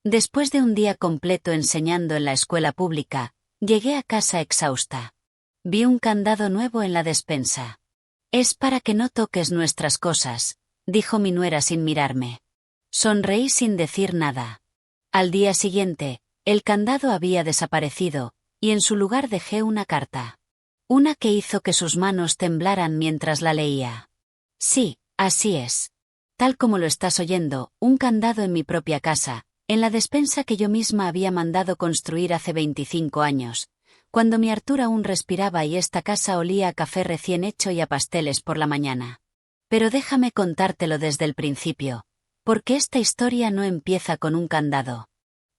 Después de un día completo enseñando en la escuela pública, llegué a casa exhausta. Vi un candado nuevo en la despensa. «Es para que no toques nuestras cosas», dijo mi nuera sin mirarme. Sonreí sin decir nada. Al día siguiente, el candado había desaparecido, y en su lugar dejé una carta. Una que hizo que sus manos temblaran mientras la leía. Sí, así es. Tal como lo estás oyendo, un candado en mi propia casa, en la despensa que yo misma había mandado construir hace 25 años, cuando mi Artur aún respiraba y esta casa olía a café recién hecho y a pasteles por la mañana. Pero déjame contártelo desde el principio, porque esta historia no empieza con un candado.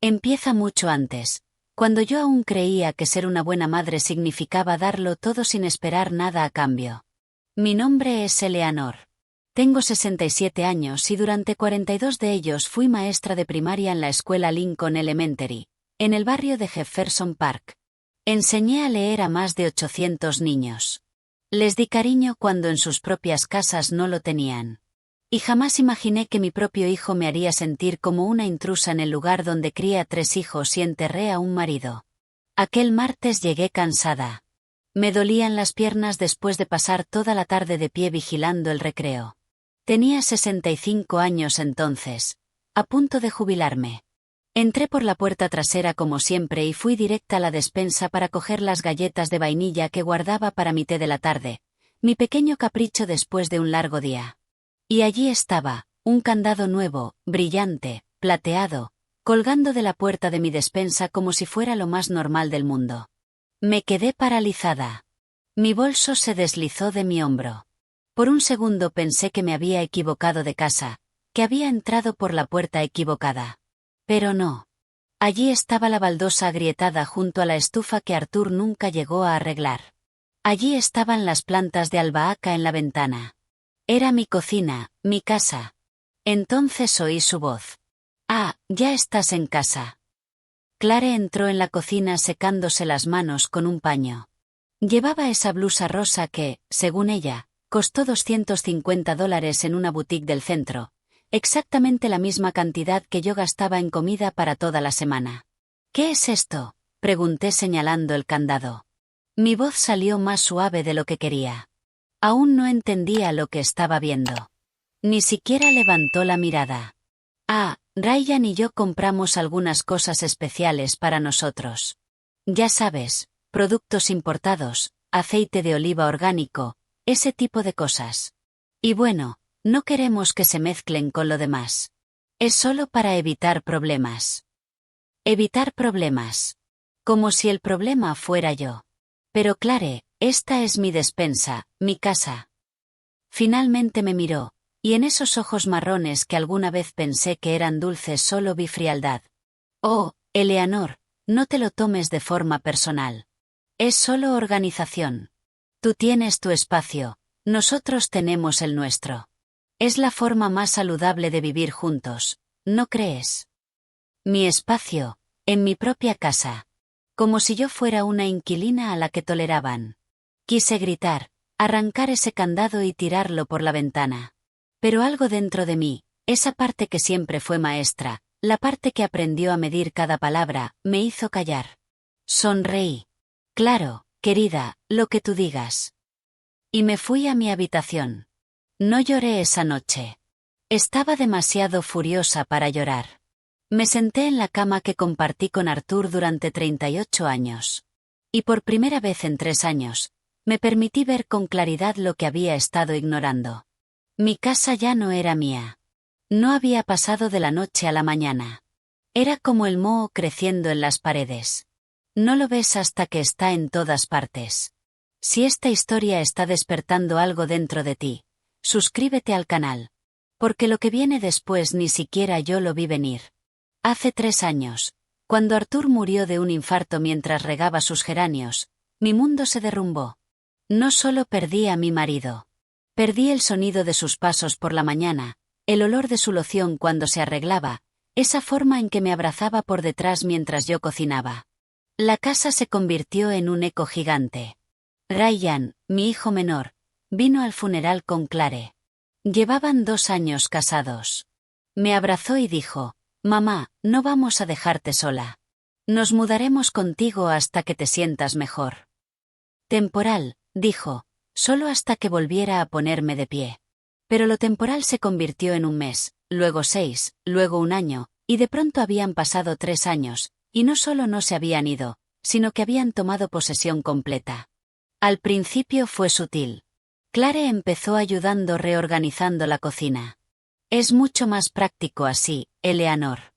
Empieza mucho antes, cuando yo aún creía que ser una buena madre significaba darlo todo sin esperar nada a cambio. Mi nombre es Eleanor. Tengo 67 años y durante 42 de ellos fui maestra de primaria en la escuela Lincoln Elementary, en el barrio de Jefferson Park. Enseñé a leer a más de 800 niños. Les di cariño cuando en sus propias casas no lo tenían. Y jamás imaginé que mi propio hijo me haría sentir como una intrusa en el lugar donde crié a 3 hijos y enterré a un marido. Aquel martes llegué cansada. Me dolían las piernas después de pasar toda la tarde de pie vigilando el recreo. Tenía 65 años entonces, a punto de jubilarme. Entré por la puerta trasera como siempre y fui directa a la despensa para coger las galletas de vainilla que guardaba para mi té de la tarde, mi pequeño capricho después de un largo día. Y allí estaba, un candado nuevo, brillante, plateado, colgando de la puerta de mi despensa como si fuera lo más normal del mundo. Me quedé paralizada. Mi bolso se deslizó de mi hombro. Por un segundo pensé que me había equivocado de casa, que había entrado por la puerta equivocada. Pero no. Allí estaba la baldosa agrietada junto a la estufa que Artur nunca llegó a arreglar. Allí estaban las plantas de albahaca en la ventana. Era mi cocina, mi casa. Entonces oí su voz. «Ah, ya estás en casa». Clare entró en la cocina secándose las manos con un paño. Llevaba esa blusa rosa que, según ella, costó $250 en una boutique del centro, exactamente la misma cantidad que yo gastaba en comida para toda la semana. «¿Qué es esto?», pregunté señalando el candado. Mi voz salió más suave de lo que quería. Aún no entendía lo que estaba viendo. Ni siquiera levantó la mirada. «Ah, Ryan y yo compramos algunas cosas especiales para nosotros. Ya sabes, productos importados, aceite de oliva orgánico, ese tipo de cosas. Y bueno, no queremos que se mezclen con lo demás. Es solo para evitar problemas». Evitar problemas. Como si el problema fuera yo. Pero Clare, esta es mi despensa, mi casa. Finalmente me miró, y en esos ojos marrones que alguna vez pensé que eran dulces solo vi frialdad. «Oh, Eleanor, no te lo tomes de forma personal. Es solo organización. Tú tienes tu espacio, nosotros tenemos el nuestro. Es la forma más saludable de vivir juntos, ¿no crees?» Mi espacio, en mi propia casa. Como si yo fuera una inquilina a la que toleraban. Quise gritar, arrancar ese candado y tirarlo por la ventana. Pero algo dentro de mí, esa parte que siempre fue maestra, la parte que aprendió a medir cada palabra, me hizo callar. Sonreí. «Claro, querida, lo que tú digas». Y me fui a mi habitación. No lloré esa noche. Estaba demasiado furiosa para llorar. Me senté en la cama que compartí con Artur durante 38 años. Y por primera vez en 3 años, me permití ver con claridad lo que había estado ignorando. Mi casa ya no era mía. No había pasado de la noche a la mañana. Era como el moho creciendo en las paredes. No lo ves hasta que está en todas partes. Si esta historia está despertando algo dentro de ti, suscríbete al canal. Porque lo que viene después ni siquiera yo lo vi venir. Hace 3 años, cuando Artur murió de un infarto mientras regaba sus geranios, mi mundo se derrumbó. No solo perdí a mi marido. Perdí el sonido de sus pasos por la mañana, el olor de su loción cuando se arreglaba, esa forma en que me abrazaba por detrás mientras yo cocinaba. La casa se convirtió en un eco gigante. Ryan, mi hijo menor, vino al funeral con Clare. Llevaban 2 años casados. Me abrazó y dijo: Mamá, no vamos a dejarte sola. Nos mudaremos contigo hasta que te sientas mejor. Temporal, dijo, solo hasta que volviera a ponerme de pie. Pero lo temporal se convirtió en un mes, luego 6, luego un año, y de pronto habían pasado 3 años, y no solo no se habían ido, sino que habían tomado posesión completa. Al principio fue sutil. Clare empezó ayudando reorganizando la cocina. Es mucho más práctico así, Eleanor.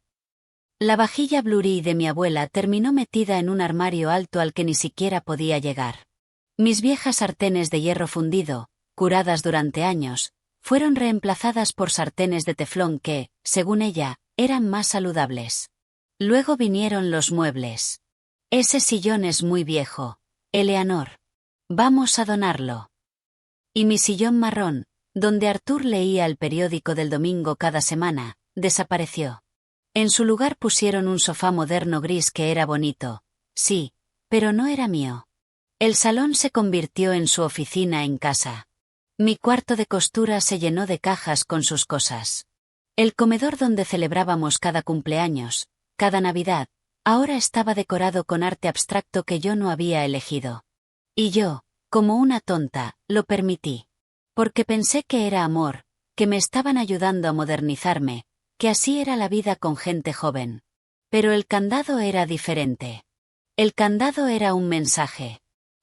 La vajilla Blue de mi abuela terminó metida en un armario alto al que ni siquiera podía llegar. Mis viejas sartenes de hierro fundido, curadas durante años, fueron reemplazadas por sartenes de teflón que, según ella, eran más saludables. Luego vinieron los muebles. Ese sillón es muy viejo, Eleanor. Vamos a donarlo. Y mi sillón marrón, donde Arthur leía el periódico del domingo cada semana, desapareció. En su lugar pusieron un sofá moderno gris que era bonito, sí, pero no era mío. El salón se convirtió en su oficina en casa. Mi cuarto de costura se llenó de cajas con sus cosas. El comedor donde celebrábamos cada cumpleaños, cada Navidad, ahora estaba decorado con arte abstracto que yo no había elegido. Y yo, como una tonta, lo permití. Porque pensé que era amor, que me estaban ayudando a modernizarme, que así era la vida con gente joven. Pero el candado era diferente. El candado era un mensaje.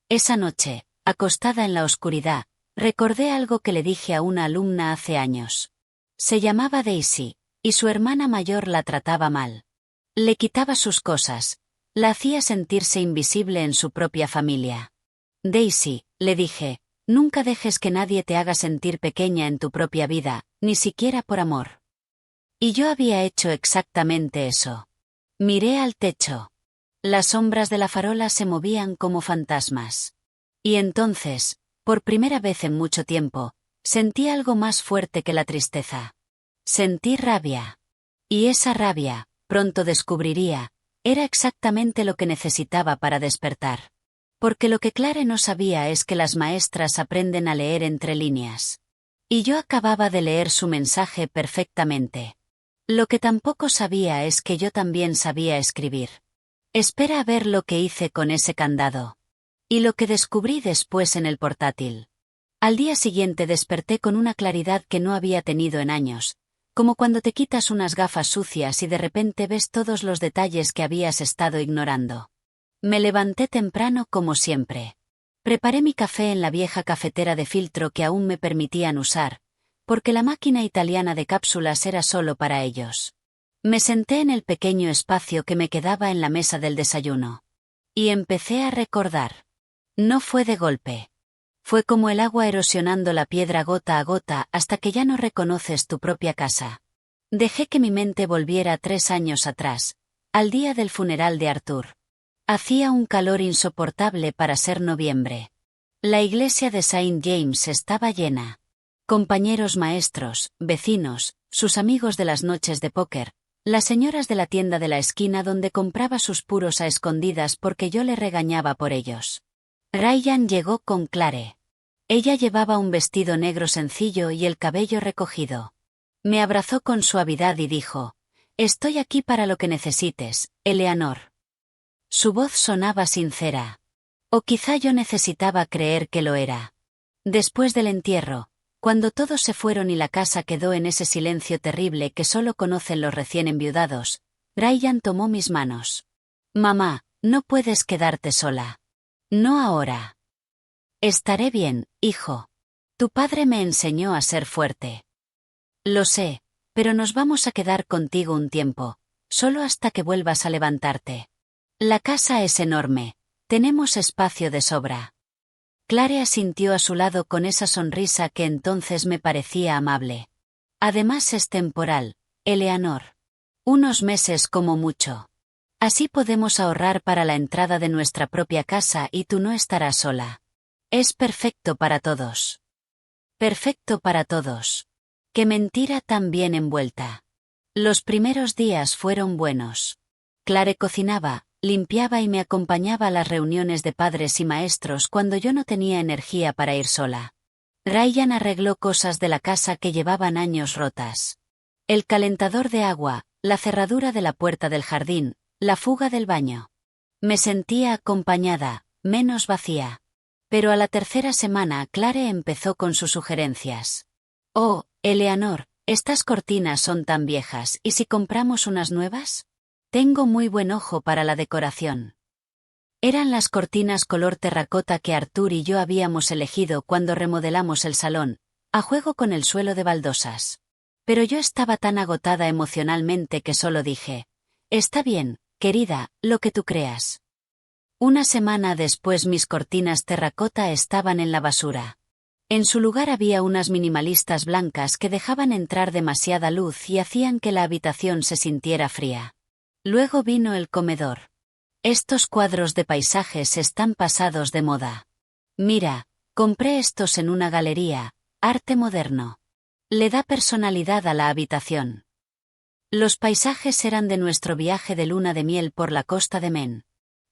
Esa noche, acostada en la oscuridad, recordé algo que le dije a una alumna hace años. Se llamaba Daisy, y su hermana mayor la trataba mal. Le quitaba sus cosas, la hacía sentirse invisible en su propia familia. Daisy, le dije, nunca dejes que nadie te haga sentir pequeña en tu propia vida, ni siquiera por amor. Y yo había hecho exactamente eso. Miré al techo. Las sombras de la farola se movían como fantasmas. Y entonces, por primera vez en mucho tiempo, sentí algo más fuerte que la tristeza. Sentí rabia. Y esa rabia, pronto descubriría, era exactamente lo que necesitaba para despertar. Porque lo que Clare no sabía es que las maestras aprenden a leer entre líneas. Y yo acababa de leer su mensaje perfectamente. Lo que tampoco sabía es que yo también sabía escribir. Espera a ver lo que hice con ese candado. Y lo que descubrí después en el portátil. Al día siguiente desperté con una claridad que no había tenido en años, como cuando te quitas unas gafas sucias y de repente ves todos los detalles que habías estado ignorando. Me levanté temprano como siempre. Preparé mi café en la vieja cafetera de filtro que aún me permitían usar, porque la máquina italiana de cápsulas era solo para ellos. Me senté en el pequeño espacio que me quedaba en la mesa del desayuno. Y empecé a recordar. No fue de golpe. Fue como el agua erosionando la piedra gota a gota hasta que ya no reconoces tu propia casa. Dejé que mi mente volviera 3 años atrás, al día del funeral de Arthur. Hacía un calor insoportable para ser noviembre. La iglesia de Saint James estaba llena. Compañeros maestros, vecinos, sus amigos de las noches de póker, las señoras de la tienda de la esquina donde compraba sus puros a escondidas porque yo le regañaba por ellos. Ryan llegó con Clare. Ella llevaba un vestido negro sencillo y el cabello recogido. Me abrazó con suavidad y dijo, «Estoy aquí para lo que necesites, Eleanor». Su voz sonaba sincera. O quizá yo necesitaba creer que lo era. Después del entierro, cuando todos se fueron y la casa quedó en ese silencio terrible que solo conocen los recién enviudados, Ryan tomó mis manos. «Mamá, no puedes quedarte sola. No ahora». «Estaré bien, hijo. Tu padre me enseñó a ser fuerte». «Lo sé, pero nos vamos a quedar contigo un tiempo, solo hasta que vuelvas a levantarte. La casa es enorme, tenemos espacio de sobra». Clare asintió a su lado con esa sonrisa que entonces me parecía amable. «Además es temporal, Eleanor. Unos meses como mucho. Así podemos ahorrar para la entrada de nuestra propia casa y tú no estarás sola. Es perfecto para todos». Perfecto para todos. Qué mentira tan bien envuelta. Los primeros días fueron buenos. Clare cocinaba, limpiaba y me acompañaba a las reuniones de padres y maestros cuando yo no tenía energía para ir sola. Ryan arregló cosas de la casa que llevaban años rotas. El calentador de agua, la cerradura de la puerta del jardín, la fuga del baño. Me sentía acompañada, menos vacía. Pero a la tercera semana Clare empezó con sus sugerencias. Oh, Eleanor, estas cortinas son tan viejas, ¿y si compramos unas nuevas? Tengo muy buen ojo para la decoración. Eran las cortinas color terracota que Arthur y yo habíamos elegido cuando remodelamos el salón, a juego con el suelo de baldosas. Pero yo estaba tan agotada emocionalmente que solo dije, está bien, querida, lo que tú creas. Una semana después mis cortinas terracota estaban en la basura. En su lugar había unas minimalistas blancas que dejaban entrar demasiada luz y hacían que la habitación se sintiera fría. Luego vino el comedor. Estos cuadros de paisajes están pasados de moda. Mira, compré estos en una galería, arte moderno. Le da personalidad a la habitación. Los paisajes eran de nuestro viaje de luna de miel por la costa de Maine.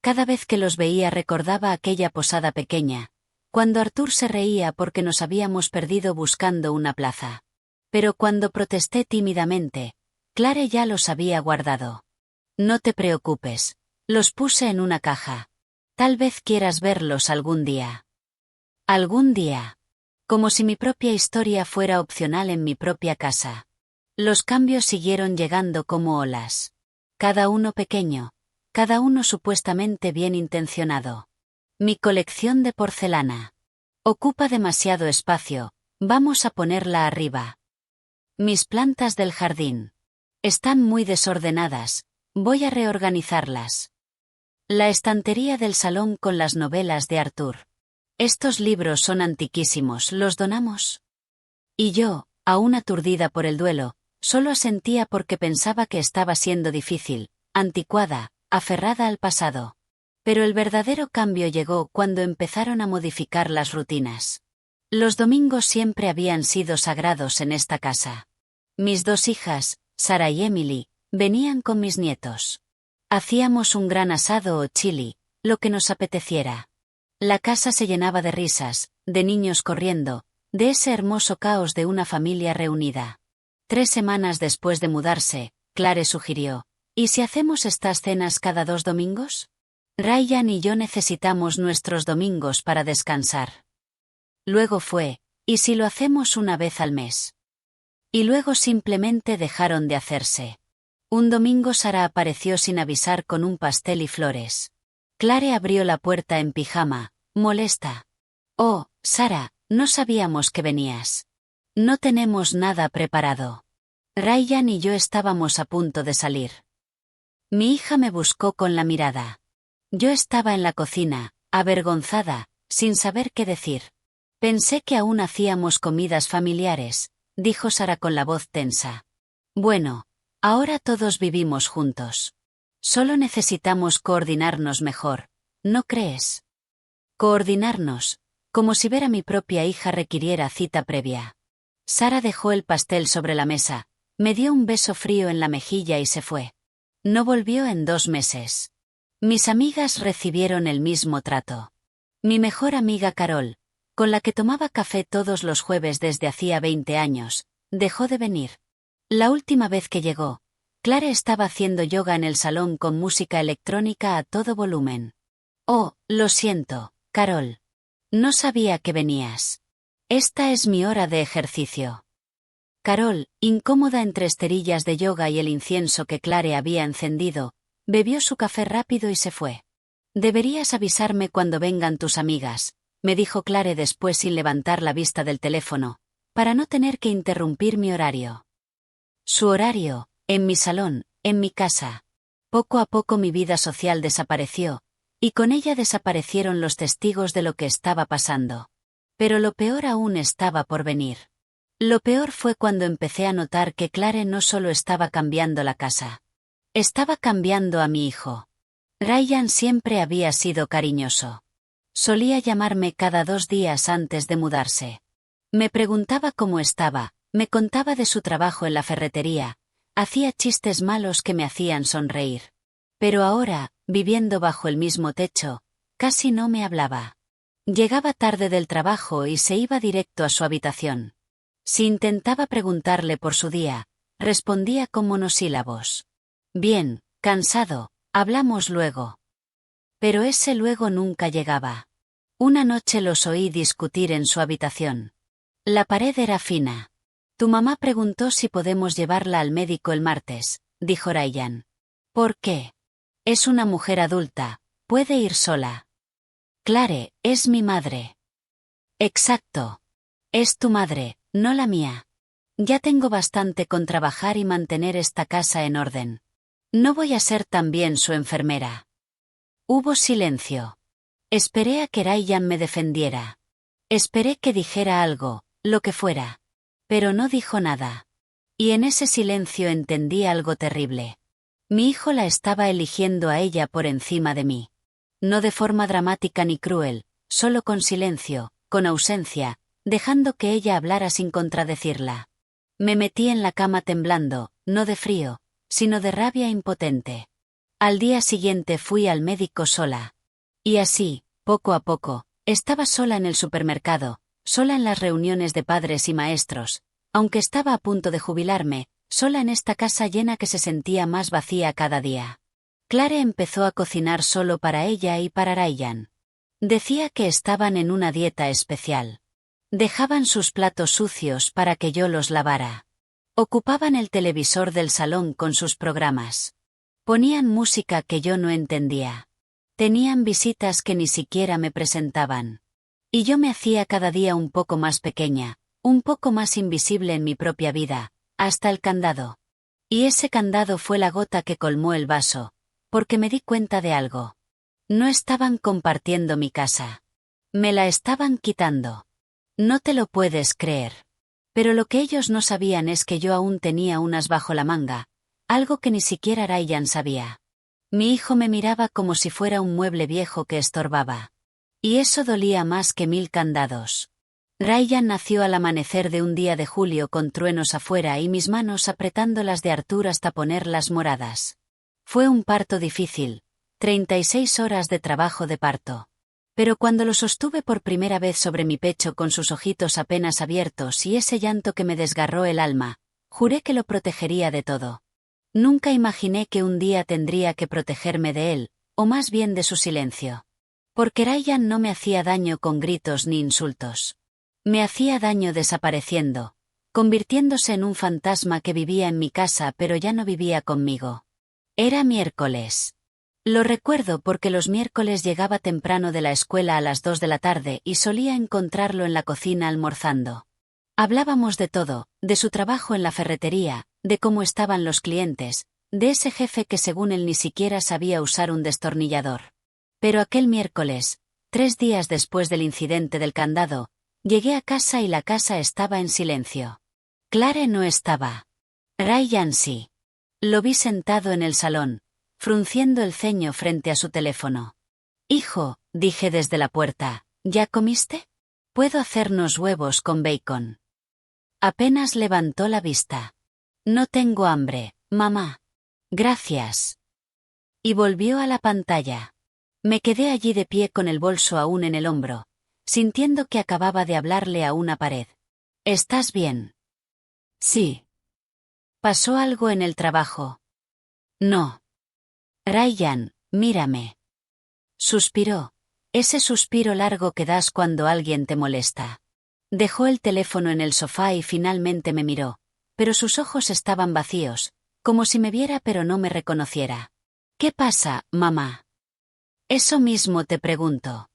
Cada vez que los veía recordaba aquella posada pequeña, cuando Arthur se reía porque nos habíamos perdido buscando una plaza. Pero cuando protesté tímidamente, Clare ya los había guardado. No te preocupes, los puse en una caja. Tal vez quieras verlos algún día. Algún día. Como si mi propia historia fuera opcional en mi propia casa. Los cambios siguieron llegando como olas. Cada uno pequeño. Cada uno supuestamente bien intencionado. Mi colección de porcelana. Ocupa demasiado espacio, vamos a ponerla arriba. Mis plantas del jardín. Están muy desordenadas, voy a reorganizarlas. La estantería del salón con las novelas de Arthur. Estos libros son antiquísimos, ¿los donamos? Y yo, aún aturdida por el duelo, solo asentía porque pensaba que estaba siendo difícil, anticuada, aferrada al pasado. Pero el verdadero cambio llegó cuando empezaron a modificar las rutinas. Los domingos siempre habían sido sagrados en esta casa. Mis dos hijas, Sarah y Emily, venían con mis nietos. Hacíamos un gran asado o chili, lo que nos apeteciera. La casa se llenaba de risas, de niños corriendo, de ese hermoso caos de una familia reunida. 3 semanas después de mudarse, Clare sugirió, ¿y si hacemos estas cenas cada 2 domingos? Ryan y yo necesitamos nuestros domingos para descansar. Luego fue, ¿y si lo hacemos una vez al mes? Y luego simplemente dejaron de hacerse. Un domingo Sara apareció sin avisar con un pastel y flores. Clare abrió la puerta en pijama, molesta. Oh, Sara, no sabíamos que venías. No tenemos nada preparado. Ryan y yo estábamos a punto de salir. Mi hija me buscó con la mirada. Yo estaba en la cocina, avergonzada, sin saber qué decir. Pensé que aún hacíamos comidas familiares, dijo Sara con la voz tensa. Bueno, ahora todos vivimos juntos. Solo necesitamos coordinarnos mejor, ¿no crees? Coordinarnos, como si ver a mi propia hija requiriera cita previa. Sara dejó el pastel sobre la mesa, me dio un beso frío en la mejilla y se fue. No volvió en 2 meses. Mis amigas recibieron el mismo trato. Mi mejor amiga Carol, con la que tomaba café todos los jueves desde hacía 20 años, dejó de venir. La última vez que llegó, Clare estaba haciendo yoga en el salón con música electrónica a todo volumen. Oh, lo siento, Carol. No sabía que venías. Esta es mi hora de ejercicio. Carol, incómoda entre esterillas de yoga y el incienso que Clare había encendido, bebió su café rápido y se fue. Deberías avisarme cuando vengan tus amigas, me dijo Clare después sin levantar la vista del teléfono, para no tener que interrumpir mi horario. Su horario, en mi salón, en mi casa. Poco a poco mi vida social desapareció, y con ella desaparecieron los testigos de lo que estaba pasando. Pero lo peor aún estaba por venir. Lo peor fue cuando empecé a notar que Clare no solo estaba cambiando la casa. Estaba cambiando a mi hijo. Ryan siempre había sido cariñoso. Solía llamarme cada 2 días antes de mudarse. Me preguntaba cómo estaba, me contaba de su trabajo en la ferretería, hacía chistes malos que me hacían sonreír. Pero ahora, viviendo bajo el mismo techo, casi no me hablaba. Llegaba tarde del trabajo y se iba directo a su habitación. Si intentaba preguntarle por su día, respondía con monosílabos. Bien, cansado, hablamos luego. Pero ese luego nunca llegaba. Una noche los oí discutir en su habitación. La pared era fina. Tu mamá preguntó si podemos llevarla al médico el martes, dijo Ryan. ¿Por qué? Es una mujer adulta, puede ir sola. Clare, es mi madre. Exacto. Es tu madre, no la mía. Ya tengo bastante con trabajar y mantener esta casa en orden. No voy a ser también su enfermera. Hubo silencio. Esperé a que Ryan me defendiera. Esperé que dijera algo, lo que fuera. Pero no dijo nada. Y en ese silencio entendí algo terrible. Mi hijo la estaba eligiendo a ella por encima de mí. No de forma dramática ni cruel, solo con silencio, con ausencia, dejando que ella hablara sin contradecirla. Me metí en la cama temblando, no de frío, sino de rabia impotente. Al día siguiente fui al médico sola. Y así, poco a poco, estaba sola en el supermercado, sola en las reuniones de padres y maestros, aunque estaba a punto de jubilarme, sola en esta casa llena que se sentía más vacía cada día. Clare empezó a cocinar solo para ella y para Ryan. Decía que estaban en una dieta especial. Dejaban sus platos sucios para que yo los lavara. Ocupaban el televisor del salón con sus programas. Ponían música que yo no entendía. Tenían visitas que ni siquiera me presentaban. Y yo me hacía cada día un poco más pequeña, un poco más invisible en mi propia vida, hasta el candado. Y ese candado fue la gota que colmó el vaso, porque me di cuenta de algo. No estaban compartiendo mi casa. Me la estaban quitando. No te lo puedes creer. Pero lo que ellos no sabían es que yo aún tenía unas bajo la manga, algo que ni siquiera Ryan sabía. Mi hijo me miraba como si fuera un mueble viejo que estorbaba. Y eso dolía más que 1000 candados. Ryan nació al amanecer de un día de julio con truenos afuera y mis manos apretándolas de Arthur hasta ponerlas moradas. Fue un parto difícil, 36 horas de trabajo de parto. Pero cuando lo sostuve por primera vez sobre mi pecho con sus ojitos apenas abiertos y ese llanto que me desgarró el alma, juré que lo protegería de todo. Nunca imaginé que un día tendría que protegerme de él, o más bien de su silencio. Porque Ryan no me hacía daño con gritos ni insultos. Me hacía daño desapareciendo, convirtiéndose en un fantasma que vivía en mi casa pero ya no vivía conmigo. Era miércoles. Lo recuerdo porque los miércoles llegaba temprano de la escuela a las 2 de la tarde y solía encontrarlo en la cocina almorzando. Hablábamos de todo, de su trabajo en la ferretería, de cómo estaban los clientes, de ese jefe que según él ni siquiera sabía usar un destornillador. Pero aquel miércoles, 3 días después del incidente del candado, llegué a casa y la casa estaba en silencio. Clare no estaba. Ryan sí. Lo vi sentado en el salón, frunciendo el ceño frente a su teléfono. Hijo, dije desde la puerta, ¿ya comiste? Puedo hacernos huevos con bacon. Apenas levantó la vista. No tengo hambre, mamá. Gracias. Y volvió a la pantalla. Me quedé allí de pie con el bolso aún en el hombro, sintiendo que acababa de hablarle a una pared. ¿Estás bien? Sí. ¿Pasó algo en el trabajo? No. Ryan, mírame. Suspiró. Ese suspiro largo que das cuando alguien te molesta. Dejó el teléfono en el sofá y finalmente me miró, pero sus ojos estaban vacíos, como si me viera pero no me reconociera. ¿Qué pasa, mamá? Eso mismo te pregunto.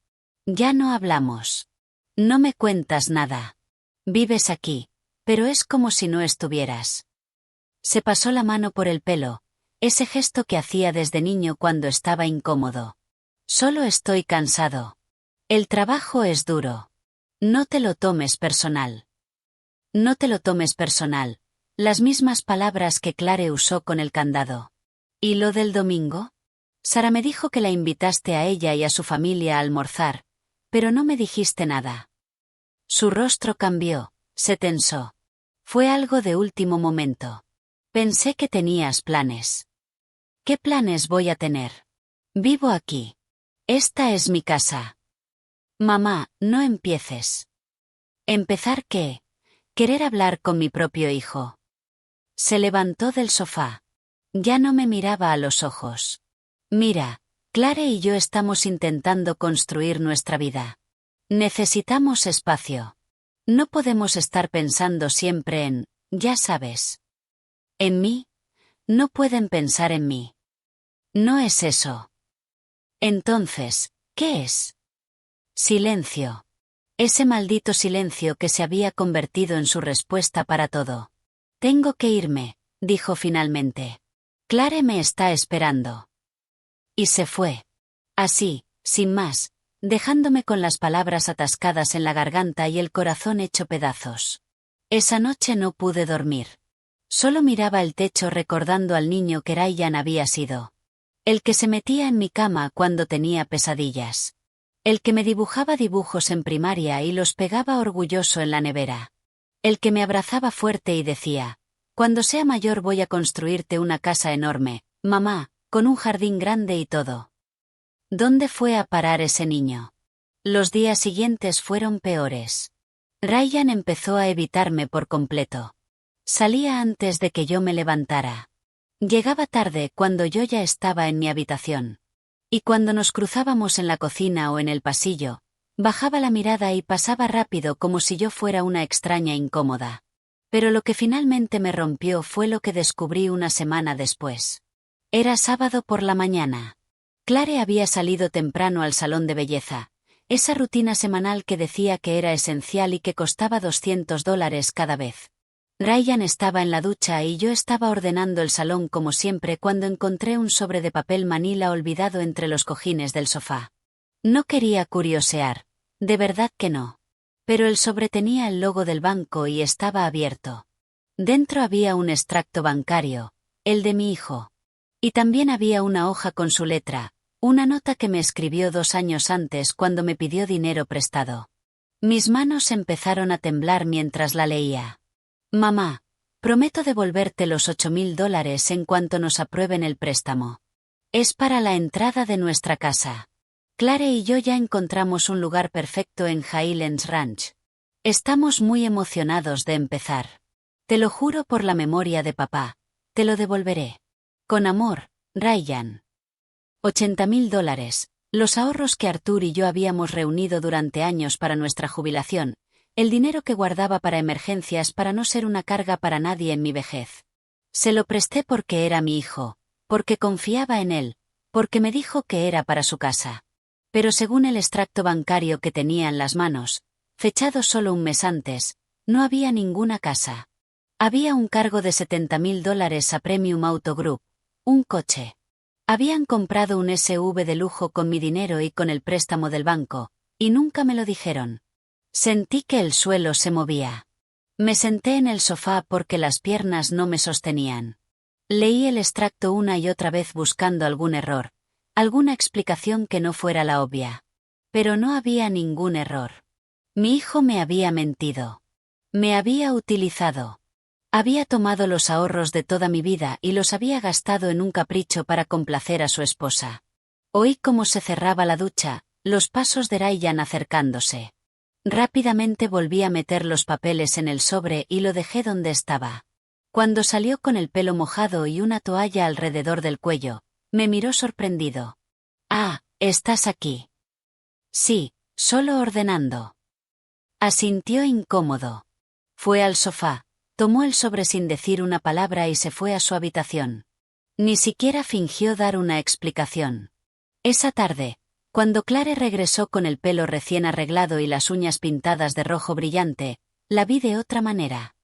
Ya no hablamos. No me cuentas nada. Vives aquí, pero es como si no estuvieras. Se pasó la mano por el pelo, ese gesto que hacía desde niño cuando estaba incómodo. Solo estoy cansado. El trabajo es duro. No te lo tomes personal. No te lo tomes personal. Las mismas palabras que Clare usó con el candado. ¿Y lo del domingo? Sara me dijo que la invitaste a ella y a su familia a almorzar, pero no me dijiste nada. Su rostro cambió, se tensó. Fue algo de último momento. Pensé que tenías planes. ¿Qué planes voy a tener? Vivo aquí. Esta es mi casa. Mamá, no empieces. ¿Empezar qué? Querer hablar con mi propio hijo. Se levantó del sofá. Ya no me miraba a los ojos. Mira, Clare y yo estamos intentando construir nuestra vida. Necesitamos espacio. No podemos estar pensando siempre en, ya sabes. ¿En mí? No pueden pensar en mí. No es eso. Entonces, ¿qué es? Silencio. Ese maldito silencio que se había convertido en su respuesta para todo. Tengo que irme, dijo finalmente. Clare me está esperando. Y se fue. Así, sin más, dejándome con las palabras atascadas en la garganta y el corazón hecho pedazos. Esa noche no pude dormir. Solo miraba el techo recordando al niño que Ryan había sido. El que se metía en mi cama cuando tenía pesadillas. El que me dibujaba dibujos en primaria y los pegaba orgulloso en la nevera. El que me abrazaba fuerte y decía, cuando sea mayor voy a construirte una casa enorme, mamá, con un jardín grande y todo. ¿Dónde fue a parar ese niño? Los días siguientes fueron peores. Ryan empezó a evitarme por completo. Salía antes de que yo me levantara. Llegaba tarde cuando yo ya estaba en mi habitación. Y cuando nos cruzábamos en la cocina o en el pasillo, bajaba la mirada y pasaba rápido como si yo fuera una extraña incómoda. Pero lo que finalmente me rompió fue lo que descubrí una semana después. Era sábado por la mañana. Clare había salido temprano al salón de belleza, esa rutina semanal que decía que era esencial y que costaba $200 cada vez. Ryan estaba en la ducha y yo estaba ordenando el salón como siempre cuando encontré un sobre de papel manila olvidado entre los cojines del sofá. No quería curiosear, de verdad que no. Pero el sobre tenía el logo del banco y estaba abierto. Dentro había un extracto bancario, el de mi hijo. Y también había una hoja con su letra, una nota que me escribió 2 años antes cuando me pidió dinero prestado. Mis manos empezaron a temblar mientras la leía. Mamá, prometo devolverte los $8,000 en cuanto nos aprueben el préstamo. Es para la entrada de nuestra casa. Clare y yo ya encontramos un lugar perfecto en Highlands Ranch. Estamos muy emocionados de empezar. Te lo juro por la memoria de papá, te lo devolveré. Con amor, Ryan. $80,000, los ahorros que Arthur y yo habíamos reunido durante años para nuestra jubilación, el dinero que guardaba para emergencias para no ser una carga para nadie en mi vejez. Se lo presté porque era mi hijo, porque confiaba en él, porque me dijo que era para su casa. Pero según el extracto bancario que tenía en las manos, fechado solo un mes antes, no había ninguna casa. Había un cargo de $70,000 a Premium Auto Group, un coche. Habían comprado un SUV de lujo con mi dinero y con el préstamo del banco, y nunca me lo dijeron. Sentí que el suelo se movía. Me senté en el sofá porque las piernas no me sostenían. Leí el extracto una y otra vez buscando algún error, alguna explicación que no fuera la obvia. Pero no había ningún error. Mi hijo me había mentido. Me había utilizado. Había tomado los ahorros de toda mi vida y los había gastado en un capricho para complacer a su esposa. Oí cómo se cerraba la ducha, los pasos de Ryan acercándose. Rápidamente volví a meter los papeles en el sobre y lo dejé donde estaba. Cuando salió con el pelo mojado y una toalla alrededor del cuello, me miró sorprendido. «Ah, ¿estás aquí?» «Sí, solo ordenando». Asintió incómodo. Fue al sofá, tomó el sobre sin decir una palabra y se fue a su habitación. Ni siquiera fingió dar una explicación. Esa tarde, cuando Clare regresó con el pelo recién arreglado y las uñas pintadas de rojo brillante, la vi de otra manera.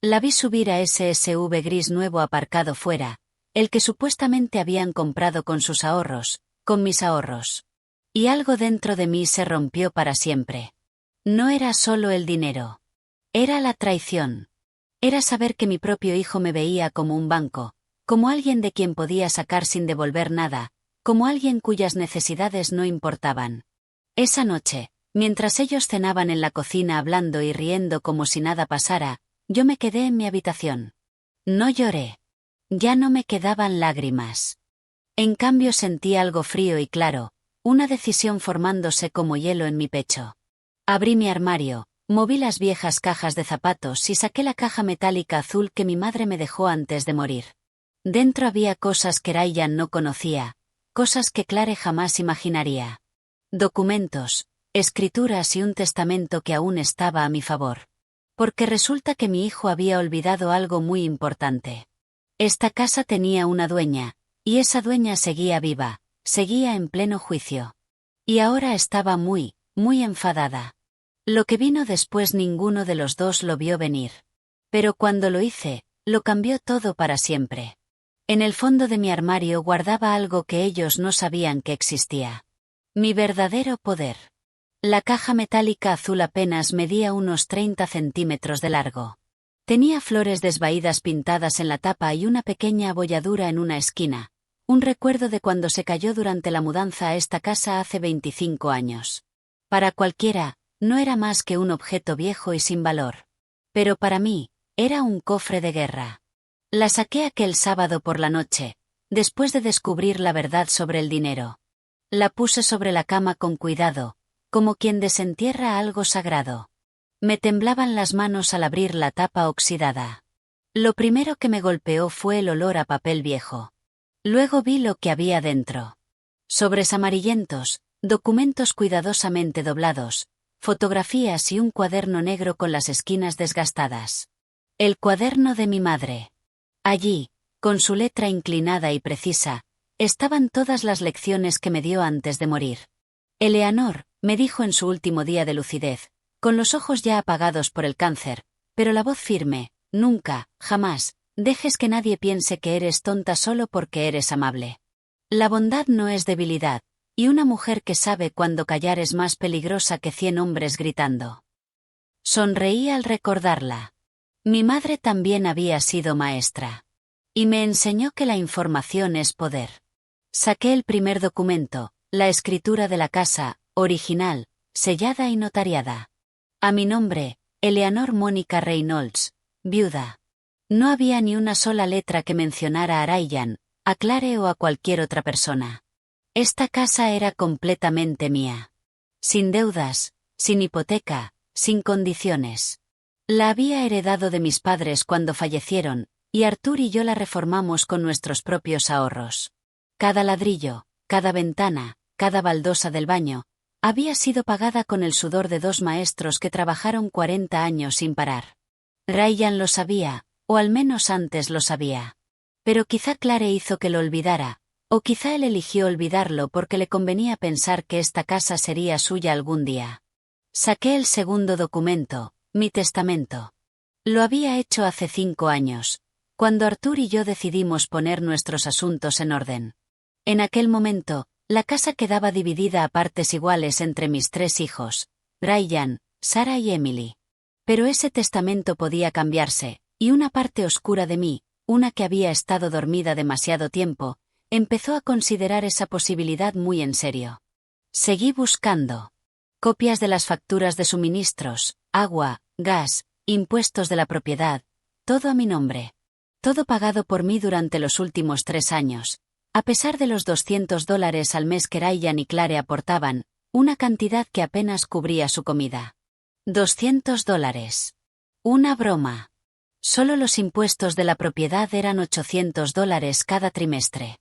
La vi subir a ese SUV gris nuevo aparcado fuera, el que supuestamente habían comprado con sus ahorros, con mis ahorros. Y algo dentro de mí se rompió para siempre. No era solo el dinero. Era la traición. Era saber que mi propio hijo me veía como un banco, como alguien de quien podía sacar sin devolver nada, como alguien cuyas necesidades no importaban. Esa noche, mientras ellos cenaban en la cocina hablando y riendo como si nada pasara, yo me quedé en mi habitación. No lloré. Ya no me quedaban lágrimas. En cambio sentí algo frío y claro, una decisión formándose como hielo en mi pecho. Abrí mi armario, Moví las viejas cajas de zapatos y saqué la caja metálica azul que mi madre me dejó antes de morir. Dentro había cosas que Ryan no conocía, cosas que Clare jamás imaginaría. Documentos, escrituras y un testamento que aún estaba a mi favor. Porque resulta que mi hijo había olvidado algo muy importante. Esta casa tenía una dueña, y esa dueña seguía viva, seguía en pleno juicio. Y ahora estaba muy enfadada. Lo que vino después ninguno de los dos lo vio venir. Pero cuando lo hice, lo cambió todo para siempre. En el fondo de mi armario guardaba algo que ellos no sabían que existía. Mi verdadero poder. La caja metálica azul apenas medía unos 30 centímetros de largo. Tenía flores desvaídas pintadas en la tapa y una pequeña abolladura en una esquina, un recuerdo de cuando se cayó durante la mudanza a esta casa hace 25 años. Para cualquiera, no era más que un objeto viejo y sin valor. Pero para mí, era un cofre de guerra. La saqué aquel sábado por la noche, después de descubrir la verdad sobre el dinero. La puse sobre la cama con cuidado, como quien desentierra algo sagrado. Me temblaban las manos al abrir la tapa oxidada. Lo primero que me golpeó fue el olor a papel viejo. Luego vi lo que había dentro. Sobres amarillentos, documentos cuidadosamente doblados, fotografías y un cuaderno negro con las esquinas desgastadas. El cuaderno de mi madre. Allí, con su letra inclinada y precisa, estaban todas las lecciones que me dio antes de morir. Eleanor, me dijo en su último día de lucidez, con los ojos ya apagados por el cáncer, pero la voz firme, nunca, jamás, dejes que nadie piense que eres tonta solo porque eres amable. La bondad no es debilidad, y una mujer que sabe cuándo callar es más peligrosa que 100 hombres gritando. Sonreí al recordarla. Mi madre también había sido maestra. Y me enseñó que la información es poder. Saqué el primer documento, la escritura de la casa, original, sellada y notariada. A mi nombre, Eleanor Mónica Reynolds, viuda. No había ni una sola letra que mencionara a Ryan, a Clare o a cualquier otra persona. Esta casa era completamente mía. Sin deudas, sin hipoteca, sin condiciones. La había heredado de mis padres cuando fallecieron, y Arthur y yo la reformamos con nuestros propios ahorros. Cada ladrillo, cada ventana, cada baldosa del baño, había sido pagada con el sudor de 2 maestros que trabajaron 40 años sin parar. Ryan lo sabía, o al menos antes lo sabía. Pero quizá Clare hizo que lo olvidara, o quizá él eligió olvidarlo porque le convenía pensar que esta casa sería suya algún día. Saqué el segundo documento, mi testamento. Lo había hecho hace 5 años, cuando Arthur y yo decidimos poner nuestros asuntos en orden. En aquel momento, la casa quedaba dividida a partes iguales entre mis 3 hijos, Ryan, Sarah y Emily. Pero ese testamento podía cambiarse, y una parte oscura de mí, una que había estado dormida demasiado tiempo, empezó a considerar esa posibilidad muy en serio. Seguí buscando. Copias de las facturas de suministros, agua, gas, impuestos de la propiedad, todo a mi nombre. Todo pagado por mí durante los últimos 3 años, a pesar de los $200 al mes que Ryan y Clare aportaban, una cantidad que apenas cubría su comida. $200. Una broma. Solo los impuestos de la propiedad eran $800 cada trimestre.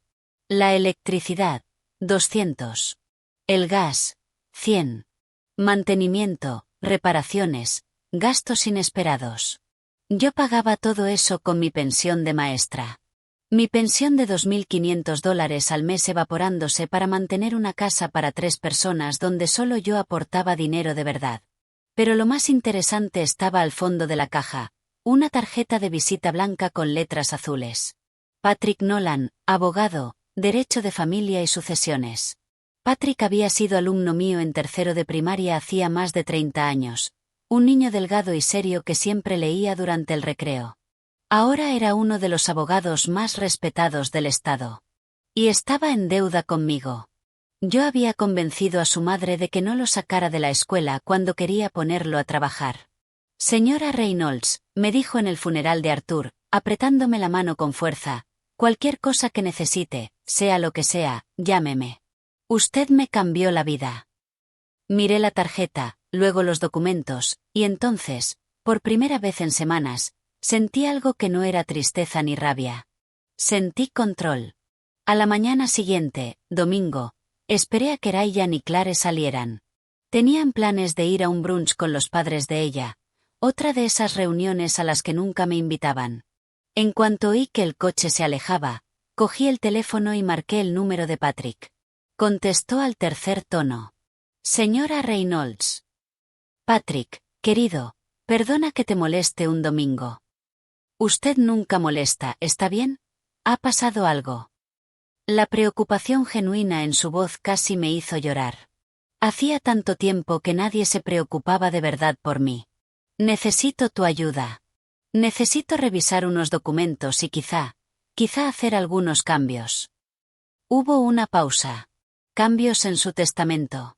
La electricidad, 200. El gas, 100. Mantenimiento, reparaciones, gastos inesperados. Yo pagaba todo eso con mi pensión de maestra. Mi pensión de $2.500 al mes evaporándose para mantener una casa para 3 personas donde solo yo aportaba dinero de verdad. Pero lo más interesante estaba al fondo de la caja, una tarjeta de visita blanca con letras azules. Patrick Nolan, abogado, derecho de familia y sucesiones. Patrick había sido alumno mío en 3º de primaria hacía más de 30 años. Un niño delgado y serio que siempre leía durante el recreo. Ahora era uno de los abogados más respetados del estado. Y estaba en deuda conmigo. Yo había convencido a su madre de que no lo sacara de la escuela cuando quería ponerlo a trabajar. Señora Reynolds, me dijo en el funeral de Arthur, apretándome la mano con fuerza, cualquier cosa que necesite, sea lo que sea, llámeme. Usted me cambió la vida. Miré la tarjeta, luego los documentos, y entonces, por primera vez en semanas, sentí algo que no era tristeza ni rabia. Sentí control. A la mañana siguiente, domingo, esperé a que Ryan y Clare salieran. Tenían planes de ir a un brunch con los padres de ella, otra de esas reuniones a las que nunca me invitaban. En cuanto oí que el coche se alejaba, cogí el teléfono y marqué el número de Patrick. Contestó al tercer tono. Señora Reynolds. Patrick, querido, perdona que te moleste un domingo. Usted nunca molesta, ¿está bien? ¿Ha pasado algo? La preocupación genuina en su voz casi me hizo llorar. Hacía tanto tiempo que nadie se preocupaba de verdad por mí. Necesito tu ayuda. Necesito revisar unos documentos y quizá hacer algunos cambios. Hubo una pausa. Cambios en su testamento.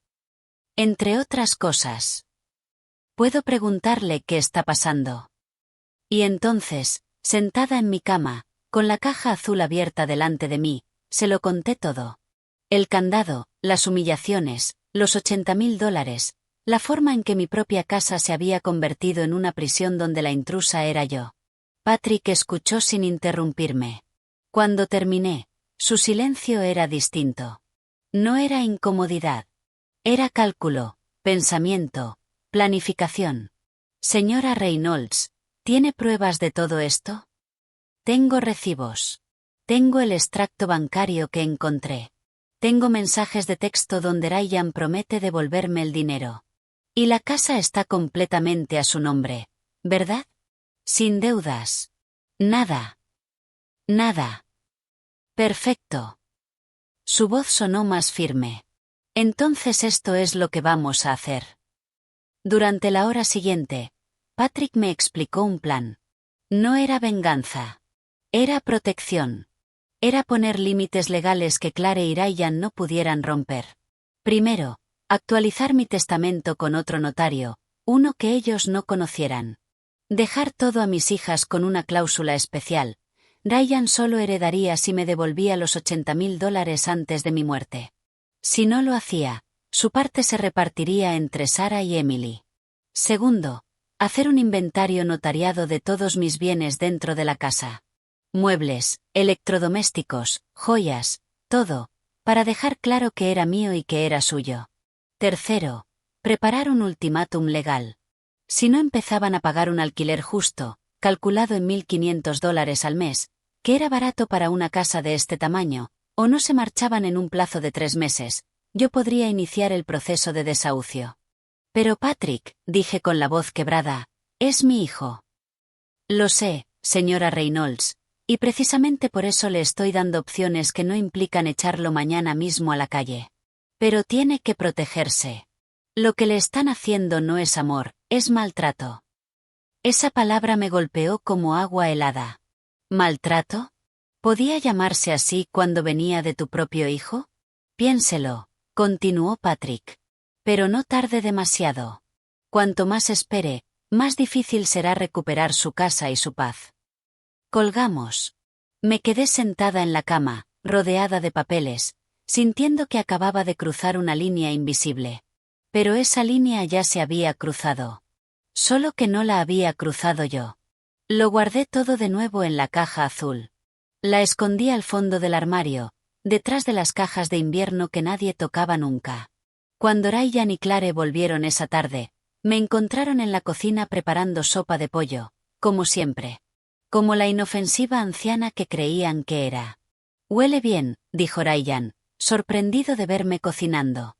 Entre otras cosas. ¿Puedo preguntarle qué está pasando? Y entonces, sentada en mi cama, con la caja azul abierta delante de mí, se lo conté todo. El candado, las humillaciones, los $80,000, la forma en que mi propia casa se había convertido en una prisión donde la intrusa era yo. Patrick escuchó sin interrumpirme. Cuando terminé, su silencio era distinto. No era incomodidad. Era cálculo, pensamiento, planificación. Señora Reynolds, ¿tiene pruebas de todo esto? Tengo recibos. Tengo el extracto bancario que encontré. Tengo mensajes de texto donde Ryan promete devolverme el dinero. Y la casa está completamente a su nombre, ¿verdad? Sin deudas. Nada. Nada. Perfecto. Su voz sonó más firme. Entonces esto es lo que vamos a hacer. Durante la hora siguiente, Patrick me explicó un plan. No era venganza. Era protección. Era poner límites legales que Clare y Ryan no pudieran romper. Primero, actualizar mi testamento con otro notario, uno que ellos no conocieran. Dejar todo a mis hijas con una cláusula especial. Ryan solo heredaría si me devolvía los $80,000 antes de mi muerte. Si no lo hacía, su parte se repartiría entre Sarah y Emily. Segundo, hacer un inventario notariado de todos mis bienes dentro de la casa. Muebles, electrodomésticos, joyas, todo, para dejar claro que era mío y que era suyo. Tercero, preparar un ultimátum legal. Si no empezaban a pagar un alquiler justo, calculado en $1,500 al mes, que era barato para una casa de este tamaño, o no se marchaban en un plazo de 3 meses, yo podría iniciar el proceso de desahucio. Pero Patrick, dije con la voz quebrada, es mi hijo. Lo sé, señora Reynolds, y precisamente por eso le estoy dando opciones que no implican echarlo mañana mismo a la calle. Pero tiene que protegerse. Lo que le están haciendo no es amor, es maltrato. Esa palabra me golpeó como agua helada. ¿Maltrato? ¿Podía llamarse así cuando venía de tu propio hijo? Piénselo, continuó Patrick. Pero no tarde demasiado. Cuanto más espere, más difícil será recuperar su casa y su paz. Colgamos. Me quedé sentada en la cama, rodeada de papeles, sintiendo que acababa de cruzar una línea invisible. Pero esa línea ya se había cruzado. Solo que no la había cruzado yo. Lo guardé todo de nuevo en la caja azul. La escondí al fondo del armario, detrás de las cajas de invierno que nadie tocaba nunca. Cuando Ryan y Clare volvieron esa tarde, me encontraron en la cocina preparando sopa de pollo, como siempre. Como la inofensiva anciana que creían que era. Huele bien, dijo Ryan, sorprendido de verme cocinando.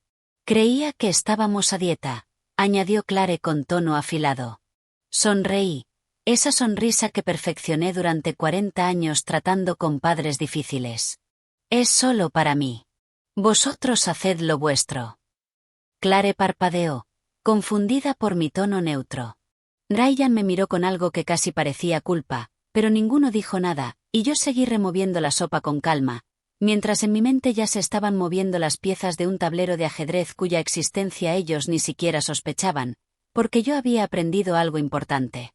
Creía que estábamos a dieta, añadió Clare con tono afilado. Sonreí. Esa sonrisa que perfeccioné durante 40 años tratando con padres difíciles. Es solo para mí. Vosotros haced lo vuestro. Clare parpadeó, confundida por mi tono neutro. Ryan me miró con algo que casi parecía culpa, pero ninguno dijo nada, y yo seguí removiendo la sopa con calma, mientras en mi mente ya se estaban moviendo las piezas de un tablero de ajedrez cuya existencia ellos ni siquiera sospechaban, porque yo había aprendido algo importante.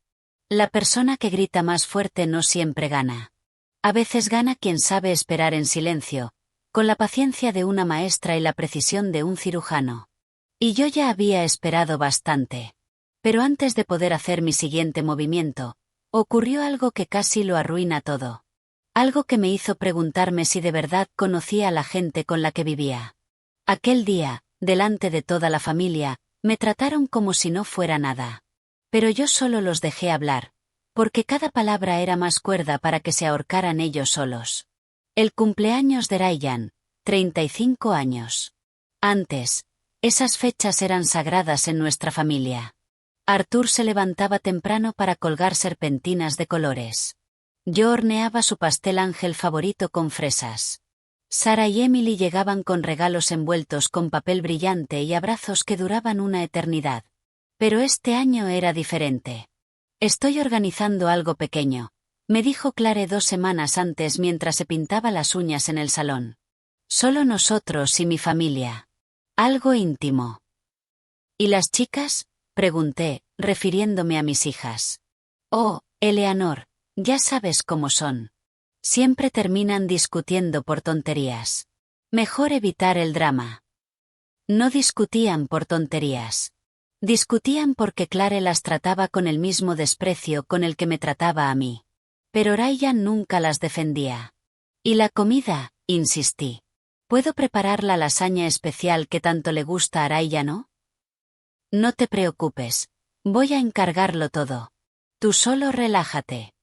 La persona que grita más fuerte no siempre gana. A veces gana quien sabe esperar en silencio, con la paciencia de una maestra y la precisión de un cirujano. Y yo ya había esperado bastante. Pero antes de poder hacer mi siguiente movimiento, ocurrió algo que casi lo arruina todo. Algo que me hizo preguntarme si de verdad conocía a la gente con la que vivía. Aquel día, delante de toda la familia, me trataron como si no fuera nada. Pero yo solo los dejé hablar, porque cada palabra era más cuerda para que se ahorcaran ellos solos. El cumpleaños de Ryan, 35 años. Antes, esas fechas eran sagradas en nuestra familia. Arthur se levantaba temprano para colgar serpentinas de colores. Yo horneaba su pastel ángel favorito con fresas. Sarah y Emily llegaban con regalos envueltos con papel brillante y abrazos que duraban una eternidad. Pero este año era diferente. Estoy organizando algo pequeño, me dijo Clare 2 semanas antes mientras se pintaba las uñas en el salón. Solo nosotros y mi familia. Algo íntimo. ¿Y las chicas? Pregunté, refiriéndome a mis hijas. Oh, Eleanor, ya sabes cómo son. Siempre terminan discutiendo por tonterías. Mejor evitar el drama. No discutían por tonterías. Discutían porque Clare las trataba con el mismo desprecio con el que me trataba a mí. Pero Ryan nunca las defendía. ¿Y la comida? Insistí. ¿Puedo preparar la lasaña especial que tanto le gusta a Ryan, no? No te preocupes. Voy a encargarlo todo. Tú solo relájate.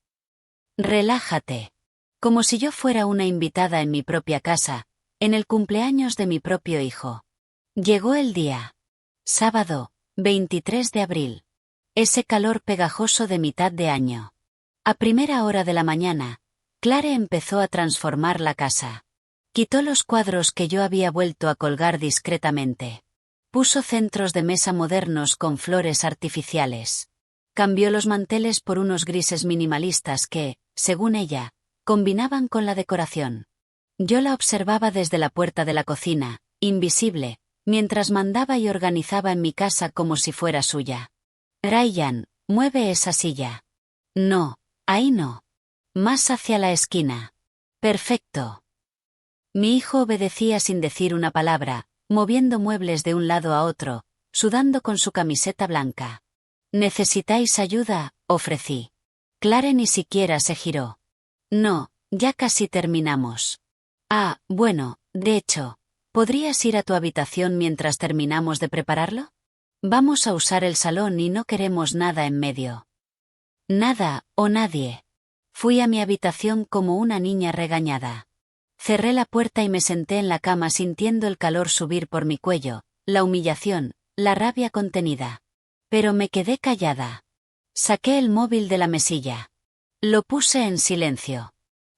Relájate. Como si yo fuera una invitada en mi propia casa, en el cumpleaños de mi propio hijo. Llegó el día. Sábado, 23 de abril. Ese calor pegajoso de mitad de año. A primera hora de la mañana, Clare empezó a transformar la casa. Quitó los cuadros que yo había vuelto a colgar discretamente. Puso centros de mesa modernos con flores artificiales. Cambió los manteles por unos grises minimalistas que, según ella, combinaban con la decoración. Yo la observaba desde la puerta de la cocina, invisible, mientras mandaba y organizaba en mi casa como si fuera suya. Ryan, mueve esa silla. No, ahí no. Más hacia la esquina. Perfecto. Mi hijo obedecía sin decir una palabra, moviendo muebles de un lado a otro, sudando con su camiseta blanca. ¿Necesitáis ayuda?, ofrecí. Clare ni siquiera se giró. No, ya casi terminamos. Ah, bueno, de hecho, ¿podrías ir a tu habitación mientras terminamos de prepararlo? Vamos a usar el salón y no queremos nada en medio. Nada, o nadie. Fui a mi habitación como una niña regañada. Cerré la puerta y me senté en la cama sintiendo el calor subir por mi cuello, la humillación, la rabia contenida. Pero me quedé callada. Saqué el móvil de la mesilla. Lo puse en silencio.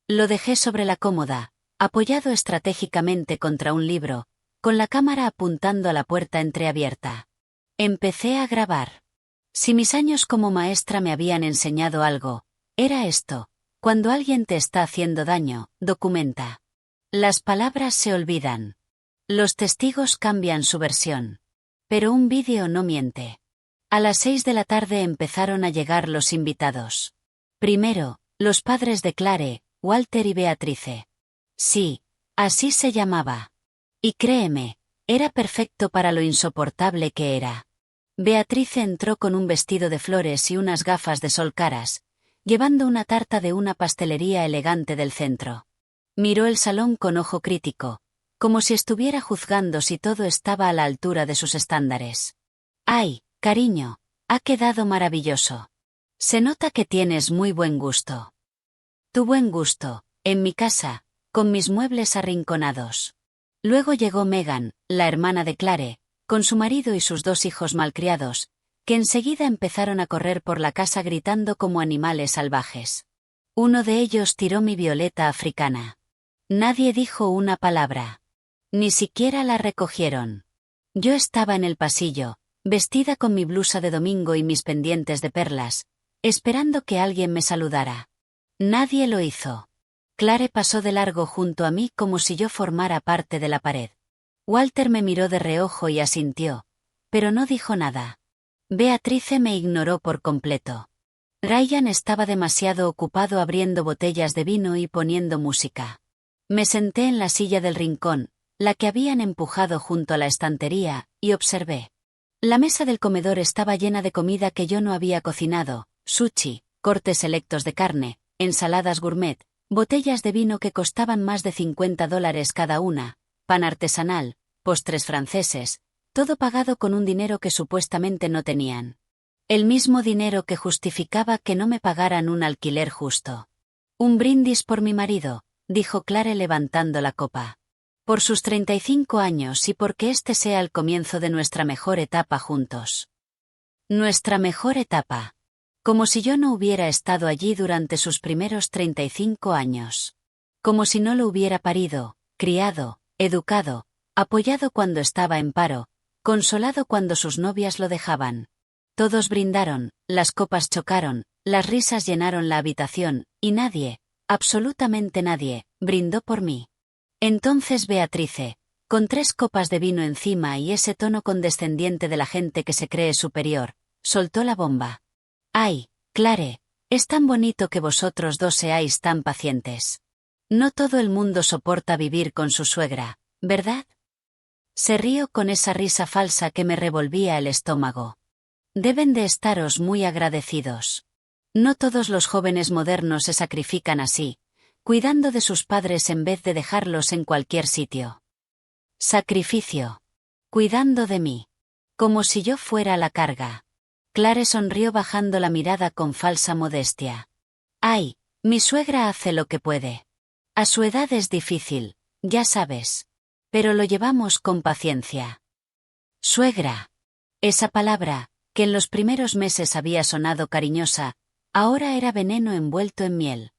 Lo dejé sobre la cómoda, apoyado estratégicamente contra un libro, con la cámara apuntando a la puerta entreabierta. Empecé a grabar. Si mis años como maestra me habían enseñado algo, era esto: cuando alguien te está haciendo daño, documenta. Las palabras se olvidan. Los testigos cambian su versión. Pero un vídeo no miente. A las 6 de la tarde empezaron a llegar los invitados. Primero, los padres de Clare, Walter y Beatrice. Sí, así se llamaba. Y créeme, era perfecto para lo insoportable que era. Beatrice entró con un vestido de flores y unas gafas de sol caras, llevando una tarta de una pastelería elegante del centro. Miró el salón con ojo crítico, como si estuviera juzgando si todo estaba a la altura de sus estándares. «Ay, cariño, ha quedado maravilloso. Se nota que tienes muy buen gusto». Tu buen gusto, en mi casa, con mis muebles arrinconados. Luego llegó Megan, la hermana de Clare, con su marido y sus 2 hijos malcriados, que enseguida empezaron a correr por la casa gritando como animales salvajes. Uno de ellos tiró mi violeta africana. Nadie dijo una palabra. Ni siquiera la recogieron. Yo estaba en el pasillo, vestida con mi blusa de domingo y mis pendientes de perlas, esperando que alguien me saludara. Nadie lo hizo. Clare pasó de largo junto a mí como si yo formara parte de la pared. Walter me miró de reojo y asintió, pero no dijo nada. Beatrice me ignoró por completo. Ryan estaba demasiado ocupado abriendo botellas de vino y poniendo música. Me senté en la silla del rincón, la que habían empujado junto a la estantería, y observé. La mesa del comedor estaba llena de comida que yo no había cocinado, sushi, cortes selectos de carne, ensaladas gourmet, botellas de vino que costaban más de $50 cada una, pan artesanal, postres franceses, todo pagado con un dinero que supuestamente no tenían. El mismo dinero que justificaba que no me pagaran un alquiler justo. Un brindis por mi marido, dijo Clare levantando la copa. Por sus 35 años y porque este sea el comienzo de nuestra mejor etapa juntos. Nuestra mejor etapa. Como si yo no hubiera estado allí durante sus primeros 35 años. Como si no lo hubiera parido, criado, educado, apoyado cuando estaba en paro, consolado cuando sus novias lo dejaban. Todos brindaron, las copas chocaron, las risas llenaron la habitación, y nadie, absolutamente nadie, brindó por mí. Entonces Beatrice, con 3 copas de vino encima y ese tono condescendiente de la gente que se cree superior, soltó la bomba. «Ay, Clare, es tan bonito que vosotros dos seáis tan pacientes. No todo el mundo soporta vivir con su suegra, ¿verdad?» Se rió con esa risa falsa que me revolvía el estómago. Deben de estaros muy agradecidos. No todos los jóvenes modernos se sacrifican así, cuidando de sus padres en vez de dejarlos en cualquier sitio. Sacrificio. Cuidando de mí. Como si yo fuera la carga. Clare sonrió bajando la mirada con falsa modestia. Ay, mi suegra hace lo que puede. A su edad es difícil, ya sabes. Pero lo llevamos con paciencia. Suegra. Esa palabra, que en los primeros meses había sonado cariñosa, ahora era veneno envuelto en miel.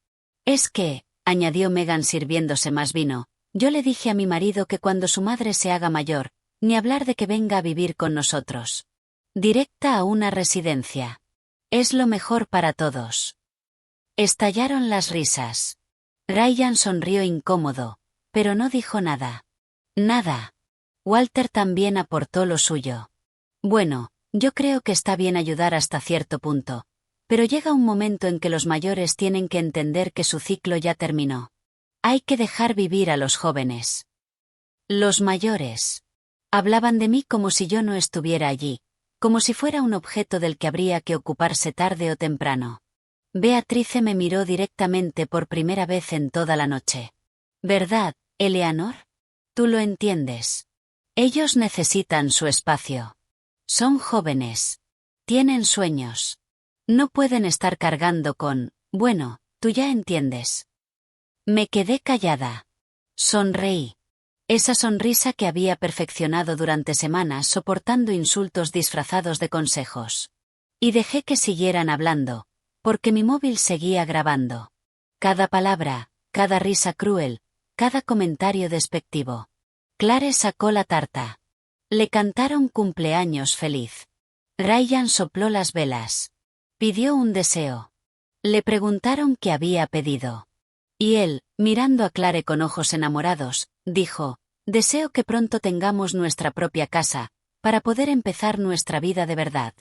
Es que, añadió Megan sirviéndose más vino, yo le dije a mi marido que cuando su madre se haga mayor, ni hablar de que venga a vivir con nosotros. Directa a una residencia. Es lo mejor para todos. Estallaron las risas. Ryan sonrió incómodo, pero no dijo nada. Nada. Walter también aportó lo suyo. Bueno, yo creo que está bien ayudar hasta cierto punto, pero llega un momento en que los mayores tienen que entender que su ciclo ya terminó. Hay que dejar vivir a los jóvenes. Los mayores. Hablaban de mí como si yo no estuviera allí, como si fuera un objeto del que habría que ocuparse tarde o temprano. Beatrice me miró directamente por primera vez en toda la noche. ¿Verdad, Eleanor? Tú lo entiendes. Ellos necesitan su espacio. Son jóvenes. Tienen sueños. No pueden estar cargando con, bueno, tú ya entiendes. Me quedé callada. Sonreí. Esa sonrisa que había perfeccionado durante semanas soportando insultos disfrazados de consejos. Y dejé que siguieran hablando, porque mi móvil seguía grabando. Cada palabra, cada risa cruel, cada comentario despectivo. Clare sacó la tarta. Le cantaron cumpleaños feliz. Ryan sopló las velas. Pidió un deseo. Le preguntaron qué había pedido. Y él, mirando a Clare con ojos enamorados, dijo, deseo que pronto tengamos nuestra propia casa, para poder empezar nuestra vida de verdad.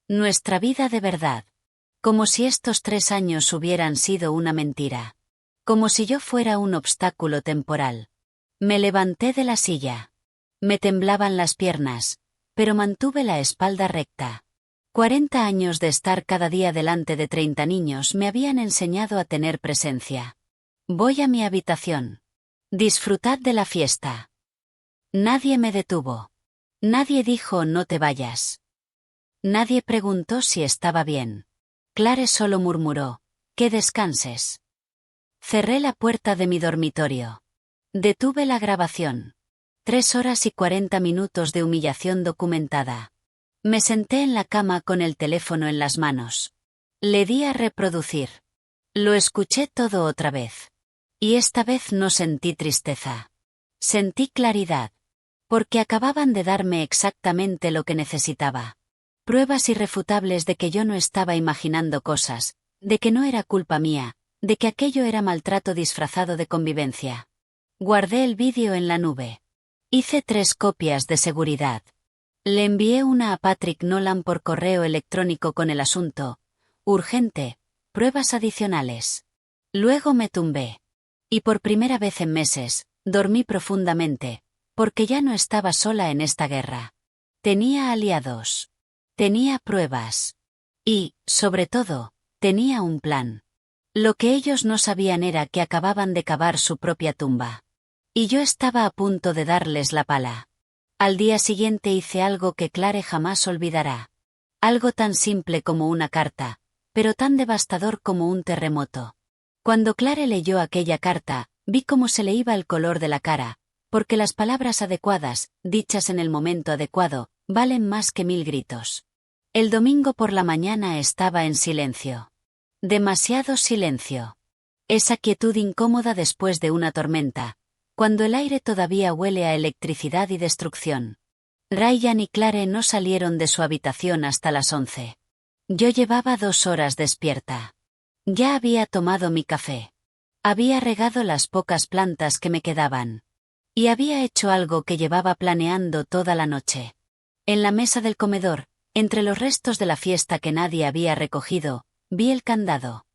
Nuestra vida de verdad. Como si estos 3 años hubieran sido una mentira. Como si yo fuera un obstáculo temporal. Me levanté de la silla. Me temblaban las piernas, pero mantuve la espalda recta. 40 años de estar cada día delante de 30 niños me habían enseñado a tener presencia. Voy a mi habitación. Disfrutad de la fiesta. Nadie me detuvo. Nadie dijo no te vayas. Nadie preguntó si estaba bien. Clare solo murmuró, que descanses. Cerré la puerta de mi dormitorio. Detuve la grabación. 3 horas y 40 minutos de humillación documentada. Me senté en la cama con el teléfono en las manos. Le di a reproducir. Lo escuché todo otra vez. Y esta vez no sentí tristeza. Sentí claridad. Porque acababan de darme exactamente lo que necesitaba. Pruebas irrefutables de que yo no estaba imaginando cosas, de que no era culpa mía, de que aquello era maltrato disfrazado de convivencia. Guardé el vídeo en la nube. Hice 3 copias de seguridad. Le envié una a Patrick Nolan por correo electrónico con el asunto, urgente, pruebas adicionales. Luego me tumbé. Y por primera vez en meses, Dormí profundamente, porque ya no estaba sola en esta guerra. Tenía aliados. Tenía pruebas. Y, sobre todo, tenía un plan. Lo que ellos no sabían era que acababan de cavar su propia tumba. Y yo estaba a punto de darles la pala. Al día siguiente hice algo que Clare jamás olvidará. Algo tan simple como una carta, pero tan devastador como un terremoto. Cuando Clare leyó aquella carta, vi cómo se le iba el color de la cara, porque las palabras adecuadas, dichas en el momento adecuado, valen más que 1000 gritos. El domingo por la mañana estaba en silencio. Demasiado silencio. Esa quietud incómoda después de una tormenta, cuando el aire todavía huele a electricidad y destrucción. Ryan y Clare no salieron de su habitación hasta las 11. Yo llevaba 2 horas despierta. Ya había tomado mi café. Había regado las pocas plantas que me quedaban. Y había hecho algo que llevaba planeando toda la noche. En la mesa del comedor, entre los restos de la fiesta que nadie había recogido, vi el candado.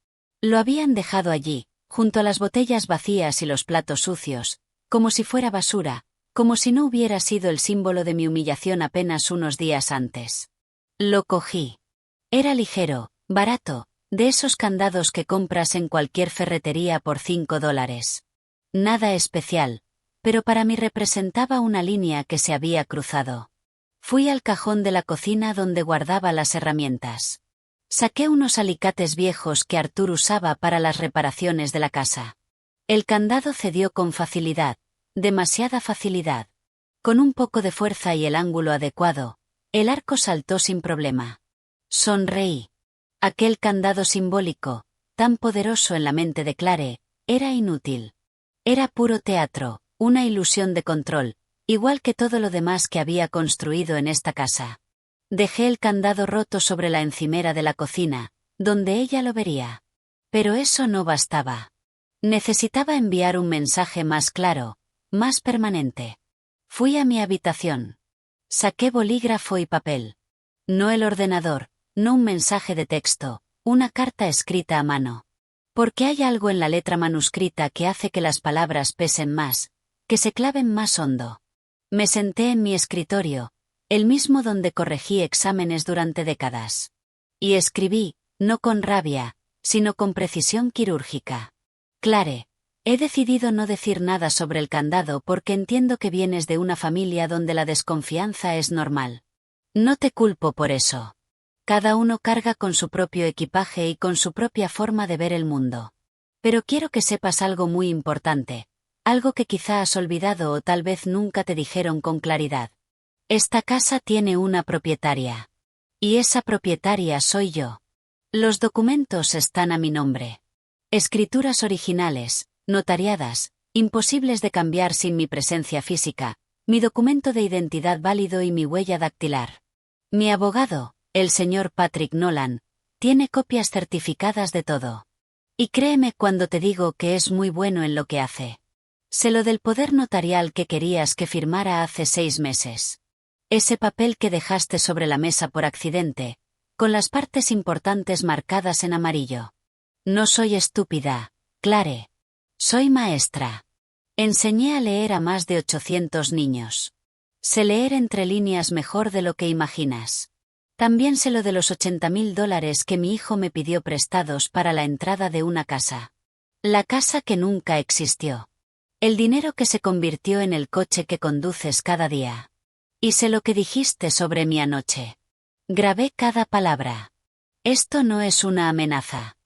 Lo habían dejado allí, junto a las botellas vacías y los platos sucios, como si fuera basura, como si no hubiera sido el símbolo de mi humillación apenas unos días antes. Lo cogí. Era ligero, barato, de esos candados que compras en cualquier ferretería por $5. Nada especial, pero para mí representaba una línea que se había cruzado. Fui al cajón de la cocina donde guardaba las herramientas. Saqué unos alicates viejos que Arthur usaba para las reparaciones de la casa. El candado cedió con facilidad, demasiada facilidad. Con un poco de fuerza y el ángulo adecuado, el arco saltó sin problema. Sonreí. Aquel candado simbólico, tan poderoso en la mente de Clare, era inútil. Era puro teatro, una ilusión de control, igual que todo lo demás que había construido en esta casa. Dejé el candado roto sobre la encimera de la cocina, donde ella lo vería. Pero eso no bastaba. Necesitaba enviar un mensaje más claro, más permanente. Fui a mi habitación. Saqué bolígrafo y papel. No el ordenador, no un mensaje de texto, una carta escrita a mano. Porque hay algo en la letra manuscrita que hace que las palabras pesen más, que se claven más hondo. Me senté en mi escritorio, el mismo donde corregí exámenes durante décadas. Y escribí, no con rabia, sino con precisión quirúrgica. Clare, he decidido no decir nada sobre el candado porque entiendo que vienes de una familia donde la desconfianza es normal. No te culpo por eso. Cada uno carga con su propio equipaje y con su propia forma de ver el mundo. Pero quiero que sepas algo muy importante. Algo que quizá has olvidado o tal vez nunca te dijeron con claridad. Esta casa tiene una propietaria. Y esa propietaria soy yo. Los documentos están a mi nombre. Escrituras originales, notariadas, imposibles de cambiar sin mi presencia física, mi documento de identidad válido y mi huella dactilar. Mi abogado, el señor Patrick Nolan, tiene copias certificadas de todo. Y créeme cuando te digo que es muy bueno en lo que hace. Sé lo del poder notarial que querías que firmara hace 6 meses. Ese papel que dejaste sobre la mesa por accidente, con las partes importantes marcadas en amarillo. No soy estúpida, Clare. Soy maestra. Enseñé a leer a más de 800 niños. Sé leer entre líneas mejor de lo que imaginas. También sé lo de los $80,000 que mi hijo me pidió prestados para la entrada de una casa. La casa que nunca existió. El dinero que se convirtió en el coche que conduces cada día. Y sé lo que dijiste sobre mí anoche. Grabé cada palabra. Esto no es una amenaza.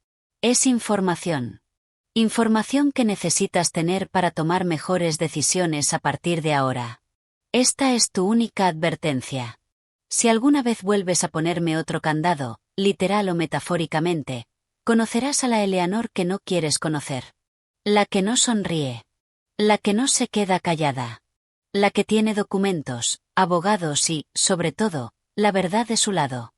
Es información. Información que necesitas tener para tomar mejores decisiones a partir de ahora. Esta es tu única advertencia. Si alguna vez vuelves a ponerme otro candado, literal o metafóricamente, conocerás a la Eleanor que no quieres conocer. La que no sonríe. La que no se queda callada. La que tiene documentos, abogados y, sobre todo, la verdad de su lado.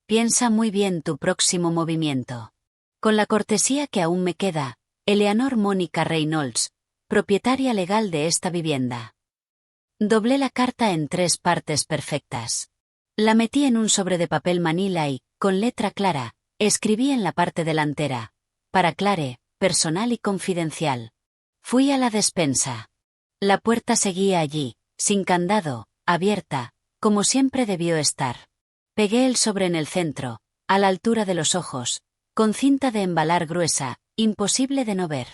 Piensa muy bien tu próximo movimiento. Con la cortesía que aún me queda, Eleanor Mónica Reynolds, propietaria legal de esta vivienda. Doblé la carta en 3 partes perfectas. La metí en un sobre de papel manila y, con letra clara, escribí en la parte delantera, para Clare, personal y confidencial. Fui a la despensa. La puerta seguía allí, sin candado, abierta, como siempre debió estar. Pegué el sobre en el centro, a la altura de los ojos, con cinta de embalar gruesa, imposible de no ver.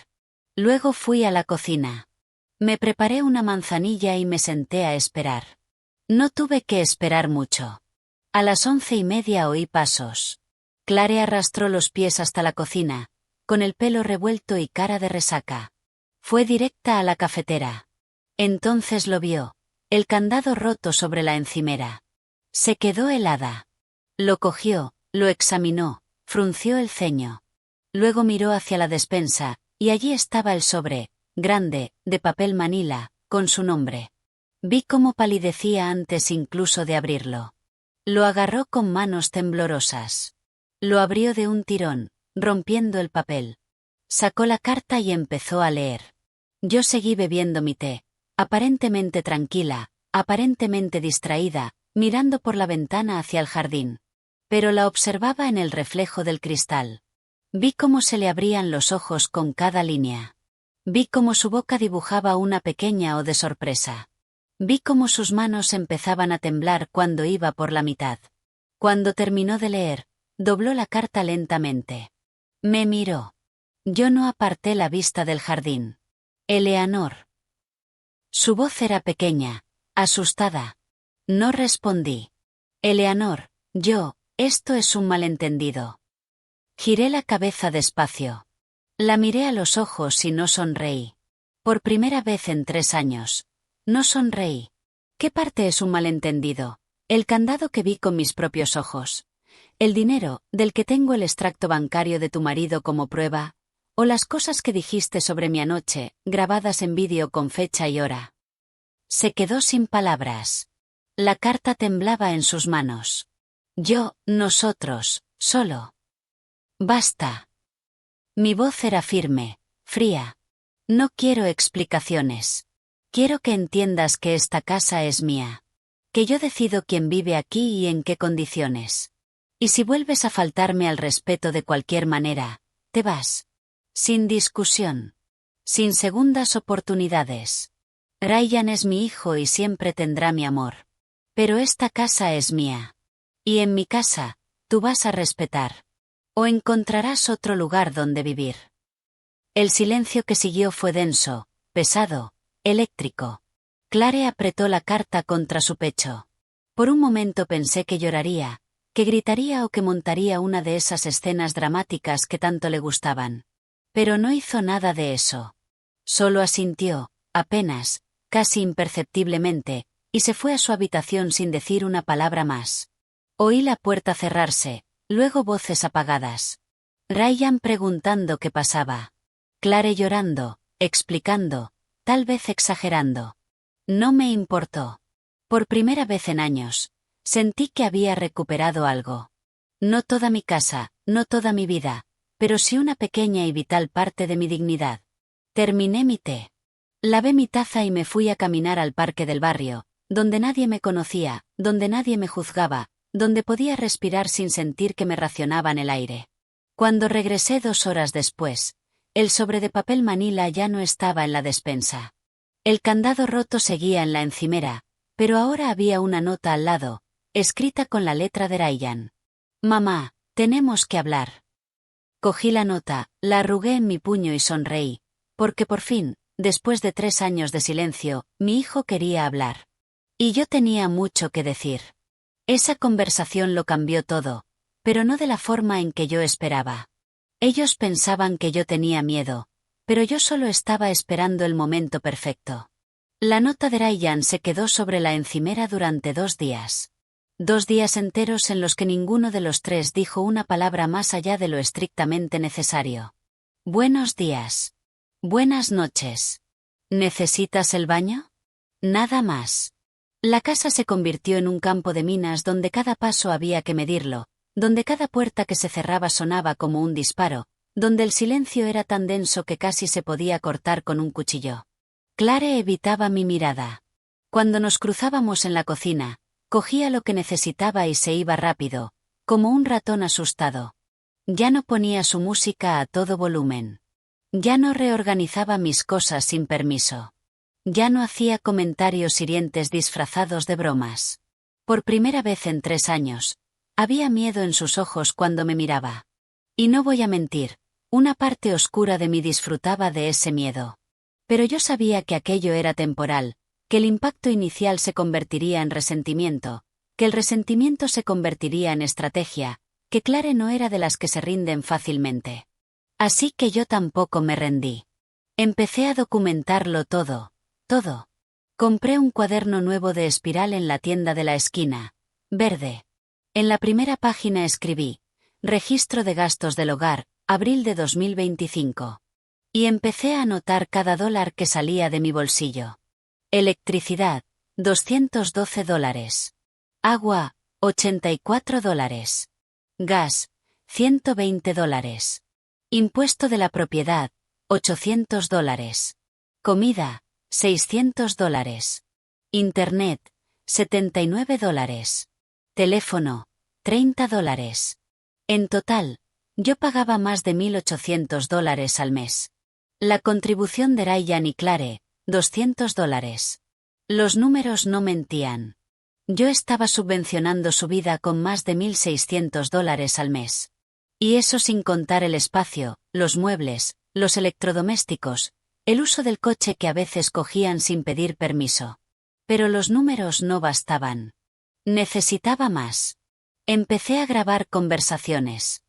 Luego fui a la cocina. Me preparé una manzanilla y me senté a esperar. No tuve que esperar mucho. A las 11:30 oí pasos. Clare arrastró los pies hasta la cocina, con el pelo revuelto y cara de resaca. Fue directa a la cafetera. Entonces lo vio, el candado roto sobre la encimera. Se quedó helada. Lo cogió, lo examinó, frunció el ceño. Luego miró hacia la despensa, y allí estaba el sobre, grande, de papel manila, con su nombre. Vi cómo palidecía antes incluso de abrirlo. Lo agarró con manos temblorosas. Lo abrió de un tirón, rompiendo el papel. Sacó la carta y empezó a leer. Yo seguí bebiendo mi té, aparentemente tranquila, aparentemente distraída, mirando por la ventana hacia el jardín. Pero la observaba en el reflejo del cristal. Vi cómo se le abrían los ojos con cada línea. Vi cómo su boca dibujaba una pequeña O de sorpresa. Vi cómo sus manos empezaban a temblar cuando iba por la mitad. Cuando terminó de leer, dobló la carta lentamente. Me miró. Yo no aparté la vista del jardín. Eleanor. Su voz era pequeña, asustada. No respondí. Eleanor, esto es un malentendido. Giré la cabeza despacio. La miré a los ojos y no sonreí. Por primera vez en 3 años. No sonreí. ¿Qué parte es un malentendido? El candado que vi con mis propios ojos. El dinero, del que tengo el extracto bancario de tu marido como prueba. O las cosas que dijiste sobre mi anoche, grabadas en vídeo con fecha y hora. Se quedó sin palabras. La carta temblaba en sus manos. Nosotros, solo. Basta. Mi voz era firme, fría. No quiero explicaciones. Quiero que entiendas que esta casa es mía. Que yo decido quién vive aquí y en qué condiciones. Y si vuelves a faltarme al respeto de cualquier manera, te vas. Sin discusión. Sin segundas oportunidades. Ryan es mi hijo y siempre tendrá mi amor. Pero esta casa es mía. Y en mi casa, tú vas a respetar. O encontrarás otro lugar donde vivir. El silencio que siguió fue denso, pesado, eléctrico. Clare apretó la carta contra su pecho. Por un momento pensé que lloraría, que gritaría o que montaría una de esas escenas dramáticas que tanto le gustaban. Pero no hizo nada de eso. Solo asintió, apenas, casi imperceptiblemente, y se fue a su habitación sin decir una palabra más. Oí la puerta cerrarse, luego voces apagadas. Ryan preguntando qué pasaba. Clare llorando, explicando, tal vez exagerando. No me importó. Por primera vez en años, sentí que había recuperado algo. No toda mi casa, no toda mi vida, pero sí una pequeña y vital parte de mi dignidad. Terminé mi té. Lavé mi taza y me fui a caminar al parque del barrio, donde nadie me conocía, donde nadie me juzgaba, donde podía respirar sin sentir que me racionaban el aire. Cuando regresé 2 horas después, el sobre de papel manila ya no estaba en la despensa. El candado roto seguía en la encimera, pero ahora había una nota al lado, escrita con la letra de Ryan. Mamá, tenemos que hablar. Cogí la nota, la arrugué en mi puño y sonreí, porque por fin, después de 3 años de silencio, mi hijo quería hablar. Y yo tenía mucho que decir. Esa conversación lo cambió todo, pero no de la forma en que yo esperaba. Ellos pensaban que yo tenía miedo, pero yo solo estaba esperando el momento perfecto. La nota de Ryan se quedó sobre la encimera durante 2 días. 2 días enteros en los que ninguno de los 3 dijo una palabra más allá de lo estrictamente necesario. Buenos días. Buenas noches. ¿Necesitas el baño? Nada más. La casa se convirtió en un campo de minas donde cada paso había que medirlo, donde cada puerta que se cerraba sonaba como un disparo, donde el silencio era tan denso que casi se podía cortar con un cuchillo. Clare evitaba mi mirada. Cuando nos cruzábamos en la cocina, cogía lo que necesitaba y se iba rápido, como un ratón asustado. Ya no ponía su música a todo volumen. Ya no reorganizaba mis cosas sin permiso. Ya no hacía comentarios hirientes disfrazados de bromas. Por primera vez en 3 años, había miedo en sus ojos cuando me miraba. Y no voy a mentir, una parte oscura de mí disfrutaba de ese miedo. Pero yo sabía que aquello era temporal, que el impacto inicial se convertiría en resentimiento, que el resentimiento se convertiría en estrategia, que Clare no era de las que se rinden fácilmente. Así que yo tampoco me rendí. Empecé a documentarlo todo. Todo. Compré un cuaderno nuevo de espiral en la tienda de la esquina, verde. En la primera página escribí, Registro de gastos del hogar, abril de 2025. Y empecé a anotar cada dólar que salía de mi bolsillo. Electricidad, $212. Agua, $84. Gas, $120. Impuesto de la propiedad, $800. Comida, $600. Internet, $79. Teléfono, $30. En total, yo pagaba más de $1.800 al mes. La contribución de Ryan y Clare, $200. Los números no mentían. Yo estaba subvencionando su vida con más de $1.600 al mes. Y eso sin contar el espacio, los muebles, los electrodomésticos, el uso del coche que a veces cogían sin pedir permiso. Pero los números no bastaban. Necesitaba más. Empecé a grabar conversaciones.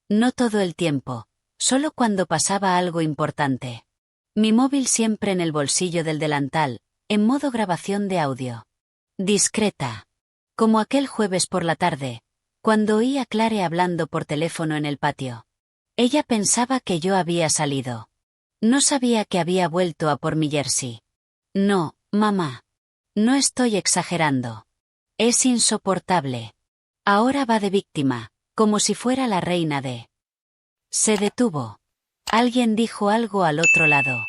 No todo el tiempo, solo cuando pasaba algo importante. Mi móvil siempre en el bolsillo del delantal, en modo grabación de audio. Discreta. Como aquel jueves por la tarde, cuando oí a Clare hablando por teléfono en el patio. Ella pensaba que yo había salido. No sabía que había vuelto a por mi jersey. No, mamá. No estoy exagerando. Es insoportable. Ahora va de víctima, como si fuera la reina de... Se detuvo. Alguien dijo algo al otro lado.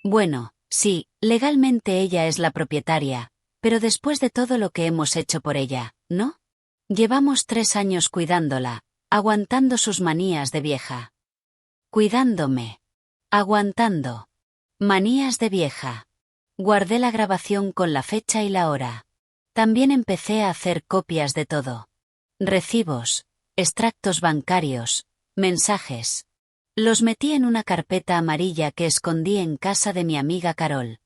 Bueno, sí, legalmente ella es la propietaria, pero después de todo lo que hemos hecho por ella, ¿no? Llevamos 3 años cuidándola, aguantando sus manías de vieja. Cuidándome. Aguantando. Manías de vieja. Guardé la grabación con la fecha y la hora. También empecé a hacer copias de todo. Recibos, extractos bancarios, mensajes. Los metí en una carpeta amarilla que escondí en casa de mi amiga Carol.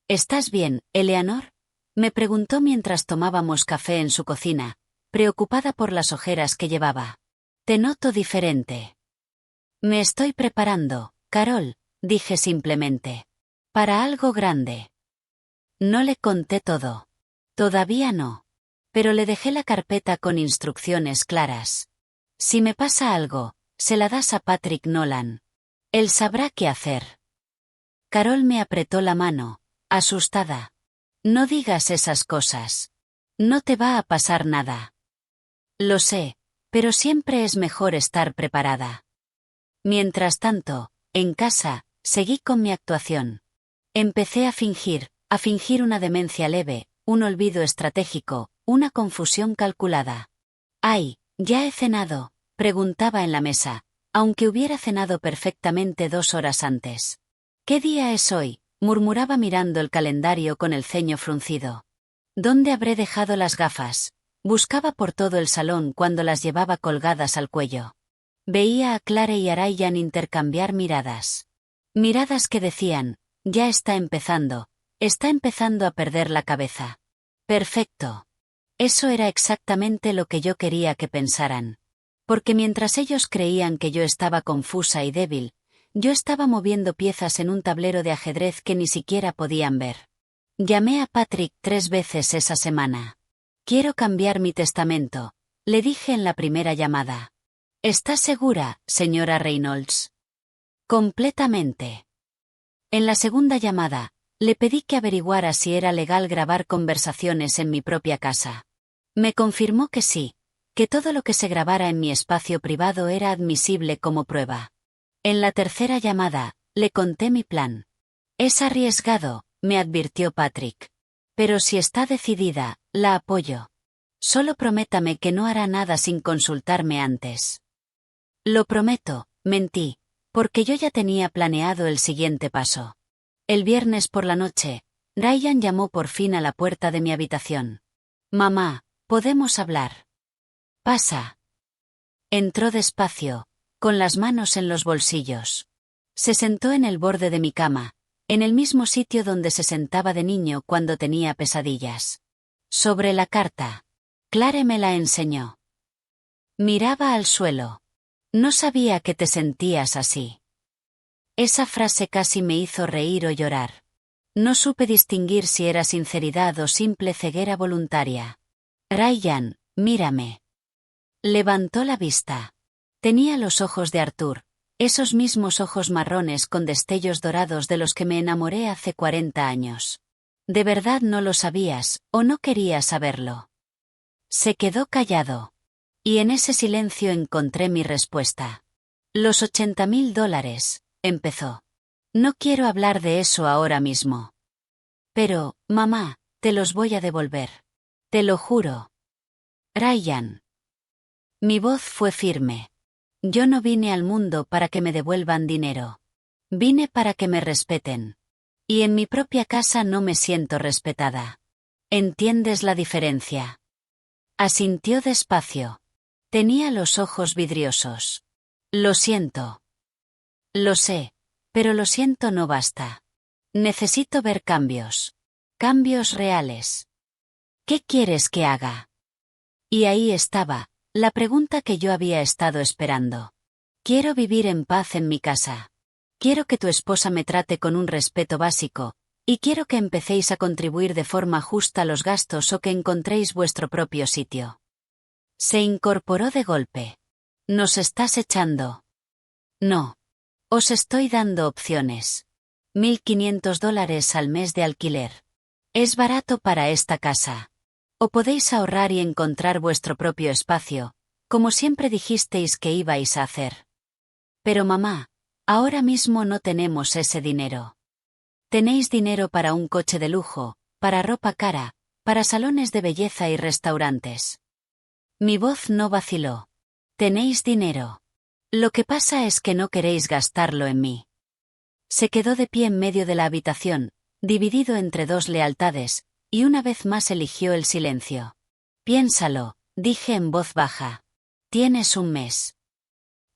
¿Estás bien, Eleanor? Me preguntó mientras tomábamos café en su cocina, preocupada por las ojeras que llevaba. Te noto diferente. Me estoy preparando, Carol, dije simplemente. Para algo grande. No le conté todo. Todavía no. Pero le dejé la carpeta con instrucciones claras. Si me pasa algo, se la das a Patrick Nolan. Él sabrá qué hacer. Carol me apretó la mano, asustada. No digas esas cosas. No te va a pasar nada. Lo sé, pero siempre es mejor estar preparada. Mientras tanto, en casa, seguí con mi actuación. Empecé a fingir una demencia leve, un olvido estratégico, una confusión calculada. «Ay, ¿ya he cenado?», preguntaba en la mesa, aunque hubiera cenado perfectamente 2 horas antes. «¿Qué día es hoy?», murmuraba mirando el calendario con el ceño fruncido. «¿Dónde habré dejado las gafas?», buscaba por todo el salón cuando las llevaba colgadas al cuello. Veía a Clare y a Ryan intercambiar miradas. Miradas que decían, «Ya está empezando a perder la cabeza». Perfecto. Eso era exactamente lo que yo quería que pensaran. Porque mientras ellos creían que yo estaba confusa y débil, yo estaba moviendo piezas en un tablero de ajedrez que ni siquiera podían ver. Llamé a Patrick 3 veces esa semana. «Quiero cambiar mi testamento», le dije en la primera llamada. «¿Está segura, señora Reynolds?» «Completamente». En la segunda llamada, le pedí que averiguara si era legal grabar conversaciones en mi propia casa. Me confirmó que sí, que todo lo que se grabara en mi espacio privado era admisible como prueba. En la tercera llamada, le conté mi plan. «Es arriesgado», me advirtió Patrick. «Pero si está decidida, la apoyo. Solo prométame que no hará nada sin consultarme antes». «Lo prometo», mentí, porque yo ya tenía planeado el siguiente paso. El viernes por la noche, Ryan llamó por fin a la puerta de mi habitación. Mamá, ¿podemos hablar? Pasa. Entró despacio, con las manos en los bolsillos. Se sentó en el borde de mi cama, en el mismo sitio donde se sentaba de niño cuando tenía pesadillas. Sobre la carta. Clare me la enseñó. Miraba al suelo. No sabía que te sentías así. Esa frase casi me hizo reír o llorar. No supe distinguir si era sinceridad o simple ceguera voluntaria. Ryan, mírame. Levantó la vista. Tenía los ojos de Arthur, esos mismos ojos marrones con destellos dorados de los que me enamoré hace 40 años. ¿De verdad no lo sabías, o no querías saberlo? Se quedó callado. Y en ese silencio encontré mi respuesta. Los $80,000, empezó. No quiero hablar de eso ahora mismo. Pero, mamá, te los voy a devolver. Te lo juro. Ryan. Mi voz fue firme. Yo no vine al mundo para que me devuelvan dinero. Vine para que me respeten. Y en mi propia casa no me siento respetada. ¿Entiendes la diferencia? Asintió despacio. Tenía los ojos vidriosos. Lo siento. Lo sé, pero lo siento no basta. Necesito ver cambios. Cambios reales. ¿Qué quieres que haga? Y ahí estaba, la pregunta que yo había estado esperando. Quiero vivir en paz en mi casa. Quiero que tu esposa me trate con un respeto básico, y quiero que empecéis a contribuir de forma justa a los gastos o que encontréis vuestro propio sitio. Se incorporó de golpe. ¿Nos estás echando? No. Os estoy dando opciones. $1,500 al mes de alquiler. Es barato para esta casa. O podéis ahorrar y encontrar vuestro propio espacio, como siempre dijisteis que ibais a hacer. Pero mamá, ahora mismo no tenemos ese dinero. Tenéis dinero para un coche de lujo, para ropa cara, para salones de belleza y restaurantes. Mi voz no vaciló. Tenéis dinero. Lo que pasa es que no queréis gastarlo en mí. Se quedó de pie en medio de la habitación, dividido entre dos lealtades, y una vez más eligió el silencio. Piénsalo, dije en voz baja. Tienes un mes.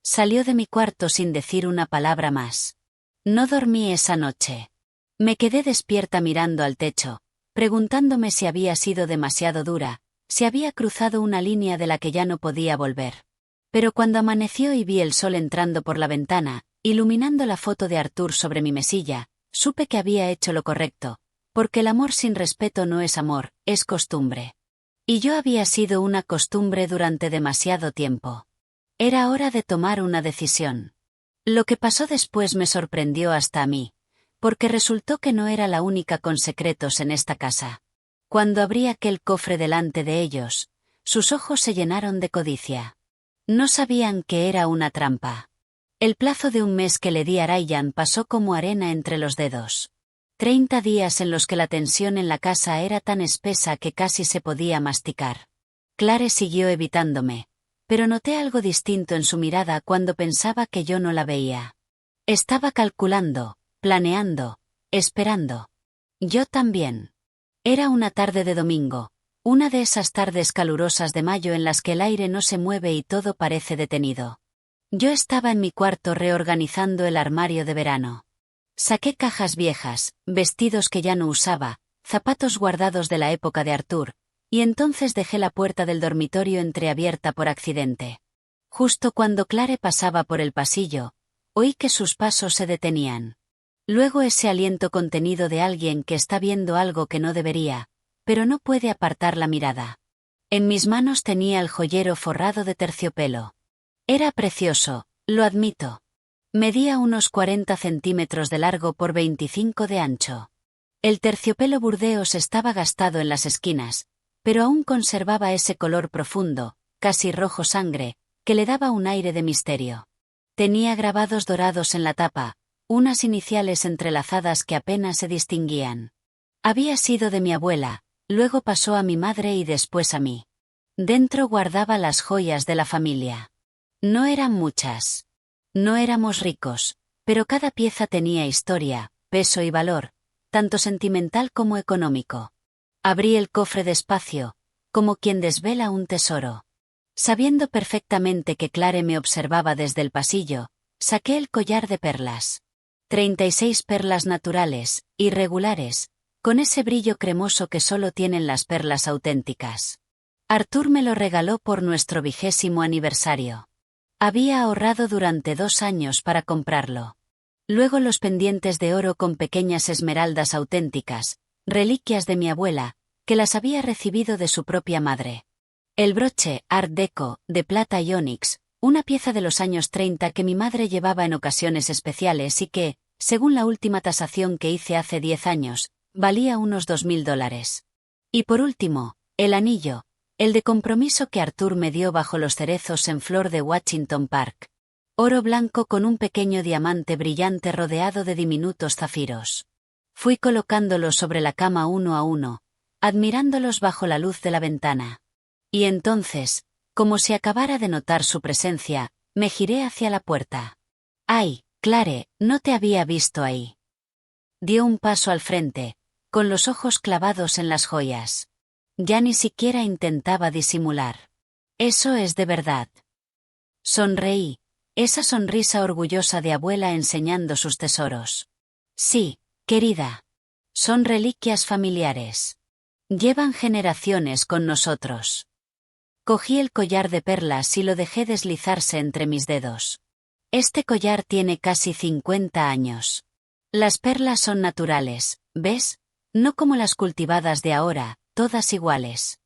Salió de mi cuarto sin decir una palabra más. No dormí esa noche. Me quedé despierta mirando al techo, preguntándome si había sido demasiado dura, si había cruzado una línea de la que ya no podía volver. Pero cuando amaneció y vi el sol entrando por la ventana, iluminando la foto de Arthur sobre mi mesilla, supe que había hecho lo correcto, porque el amor sin respeto no es amor, es costumbre. Y yo había sido una costumbre durante demasiado tiempo. Era hora de tomar una decisión. Lo que pasó después me sorprendió hasta a mí, porque resultó que no era la única con secretos en esta casa. Cuando abrí aquel cofre delante de ellos, sus ojos se llenaron de codicia. No sabían que era una trampa. El plazo de un mes que le di a Ryan pasó como arena entre los dedos. 30 días en los que la tensión en la casa era tan espesa que casi se podía masticar. Clare siguió evitándome, pero noté algo distinto en su mirada cuando pensaba que yo no la veía. Estaba calculando, planeando, esperando. Yo también. Era una tarde de domingo, una de esas tardes calurosas de mayo en las que el aire no se mueve y todo parece detenido. Yo estaba en mi cuarto reorganizando el armario de verano. Saqué cajas viejas, vestidos que ya no usaba, zapatos guardados de la época de Arthur, y entonces dejé la puerta del dormitorio entreabierta por accidente. Justo cuando Clare pasaba por el pasillo, oí que sus pasos se detenían. Luego ese aliento contenido de alguien que está viendo algo que no debería, pero no puede apartar la mirada. En mis manos tenía el joyero forrado de terciopelo. Era precioso, lo admito. Medía unos 40 centímetros de largo por 25 de ancho. El terciopelo burdeos estaba gastado en las esquinas, pero aún conservaba ese color profundo, casi rojo sangre, que le daba un aire de misterio. Tenía grabados dorados en la tapa, unas iniciales entrelazadas que apenas se distinguían. Había sido de mi abuela, luego pasó a mi madre y después a mí. Dentro guardaba las joyas de la familia. No eran muchas. No éramos ricos, pero cada pieza tenía historia, peso y valor, tanto sentimental como económico. Abrí el cofre despacio, como quien desvela un tesoro. Sabiendo perfectamente que Clare me observaba desde el pasillo, saqué el collar de perlas. 36 perlas naturales, irregulares, con ese brillo cremoso que solo tienen las perlas auténticas. Arthur me lo regaló por nuestro 20º aniversario. Había ahorrado durante 2 años para comprarlo. Luego los pendientes de oro con pequeñas esmeraldas auténticas, reliquias de mi abuela, que las había recibido de su propia madre. El broche, Art Deco, de plata y ónix, una pieza de los años 30 que mi madre llevaba en ocasiones especiales y que, según la última tasación que hice hace 10 años, valía unos $2000. Y por último, el anillo, el de compromiso que Arthur me dio bajo los cerezos en flor de Washington Park. Oro blanco con un pequeño diamante brillante rodeado de diminutos zafiros. Fui colocándolos sobre la cama uno a uno, admirándolos bajo la luz de la ventana. Y entonces, como si acabara de notar su presencia, me giré hacia la puerta. «¡Ay, Clare, no te había visto ahí!». Dio un paso al frente, con los ojos clavados en las joyas. Ya ni siquiera intentaba disimular. «Eso es de verdad». Sonreí, esa sonrisa orgullosa de abuela enseñando sus tesoros. «Sí, querida. Son reliquias familiares. Llevan generaciones con nosotros». Cogí el collar de perlas y lo dejé deslizarse entre mis dedos. Este collar tiene casi 50 años. Las perlas son naturales, ¿ves? No como las cultivadas de ahora, todas iguales.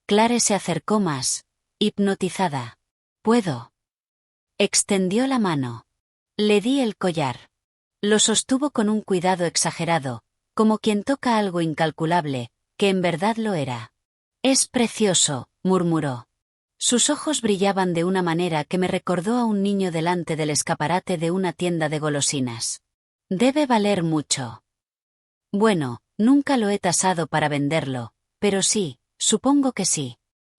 Clare se acercó más, hipnotizada. «¿Puedo?». Extendió la mano. Le di el collar. Lo sostuvo con un cuidado exagerado, como quien toca algo incalculable, que en verdad lo era. «Es precioso», murmuró. Sus ojos brillaban de una manera que me recordó a un niño delante del escaparate de una tienda de golosinas. «Debe valer mucho». «Bueno, nunca lo he tasado para venderlo, pero sí, supongo que sí».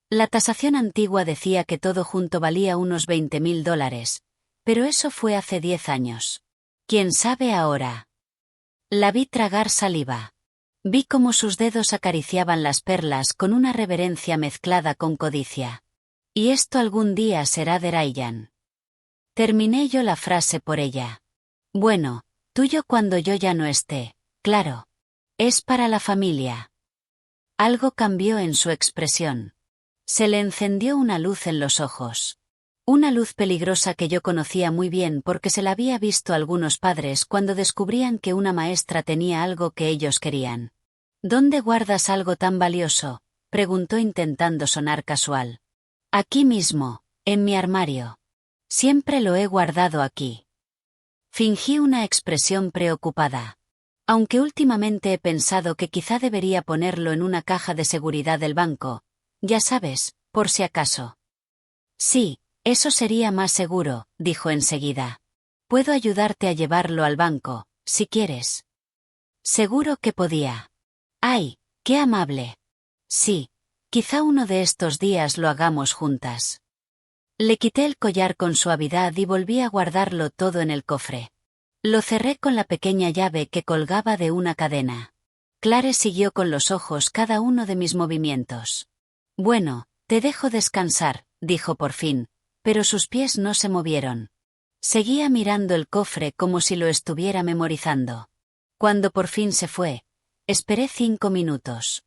La tasación antigua decía que todo junto valía unos $20.000, pero eso fue hace 10 años. ¿Quién sabe ahora? La vi tragar saliva. Vi cómo sus dedos acariciaban las perlas con una reverencia mezclada con codicia. «Y esto algún día será de Ryan». Terminé yo la frase por ella. «Bueno, tuyo cuando yo ya no esté, claro. Es para la familia». Algo cambió en su expresión. Se le encendió una luz en los ojos. Una luz peligrosa que yo conocía muy bien porque se la había visto a algunos padres cuando descubrían que una maestra tenía algo que ellos querían. «¿Dónde guardas algo tan valioso?», preguntó intentando sonar casual. «Aquí mismo, en mi armario. Siempre lo he guardado aquí». Fingí una expresión preocupada. Aunque últimamente he pensado que quizá debería ponerlo en una caja de seguridad del banco, ya sabes, por si acaso. «Sí, eso sería más seguro», dijo enseguida. «Puedo ayudarte a llevarlo al banco, si quieres». Seguro que podía. «Ay, qué amable». «Sí, quizá uno de estos días lo hagamos juntas». Le quité el collar con suavidad y volví a guardarlo todo en el cofre. Lo cerré con la pequeña llave que colgaba de una cadena. Clare siguió con los ojos cada uno de mis movimientos. «Bueno, te dejo descansar», dijo por fin, pero sus pies no se movieron. Seguía mirando el cofre como si lo estuviera memorizando. Cuando por fin se fue, esperé 5 minutos.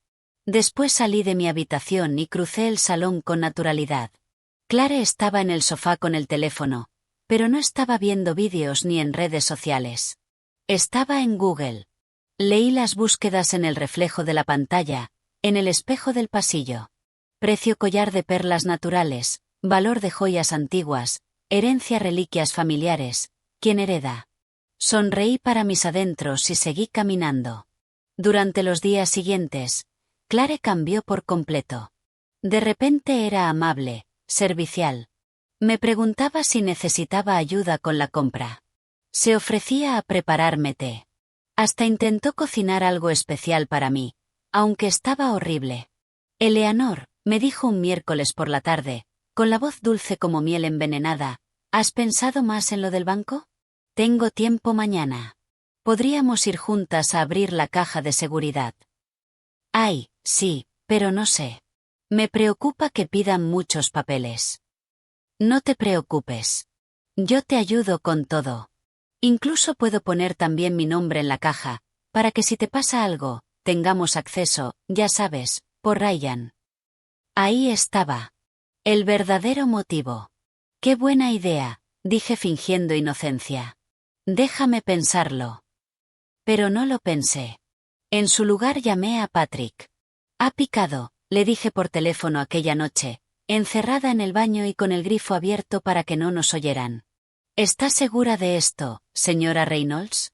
Después salí de mi habitación y crucé el salón con naturalidad. Clare estaba en el sofá con el teléfono, pero no estaba viendo vídeos ni en redes sociales. Estaba en Google. Leí las búsquedas en el reflejo de la pantalla, en el espejo del pasillo. Precio collar de perlas naturales, valor de joyas antiguas, herencia reliquias familiares, ¿quién hereda? Sonreí para mis adentros y seguí caminando. Durante los días siguientes, Clare cambió por completo. De repente era amable, servicial. Me preguntaba si necesitaba ayuda con la compra. Se ofrecía a prepararme té. Hasta intentó cocinar algo especial para mí, aunque estaba horrible. «Eleanor», me dijo un miércoles por la tarde, con la voz dulce como miel envenenada, «¿has pensado más en lo del banco? Tengo tiempo mañana. Podríamos ir juntas a abrir la caja de seguridad. Ay, sí, pero no sé. Me preocupa que pidan muchos papeles. No te preocupes. Yo te ayudo con todo. Incluso puedo poner también mi nombre en la caja, para que si te pasa algo, tengamos acceso, ya sabes, por Ryan. Ahí estaba. El verdadero motivo. Qué buena idea, dije fingiendo inocencia. Déjame pensarlo. Pero no lo pensé. En su lugar llamé a Patrick. Ha picado, le dije por teléfono aquella noche, encerrada en el baño y con el grifo abierto para que no nos oyeran. ¿Está segura de esto, señora Reynolds?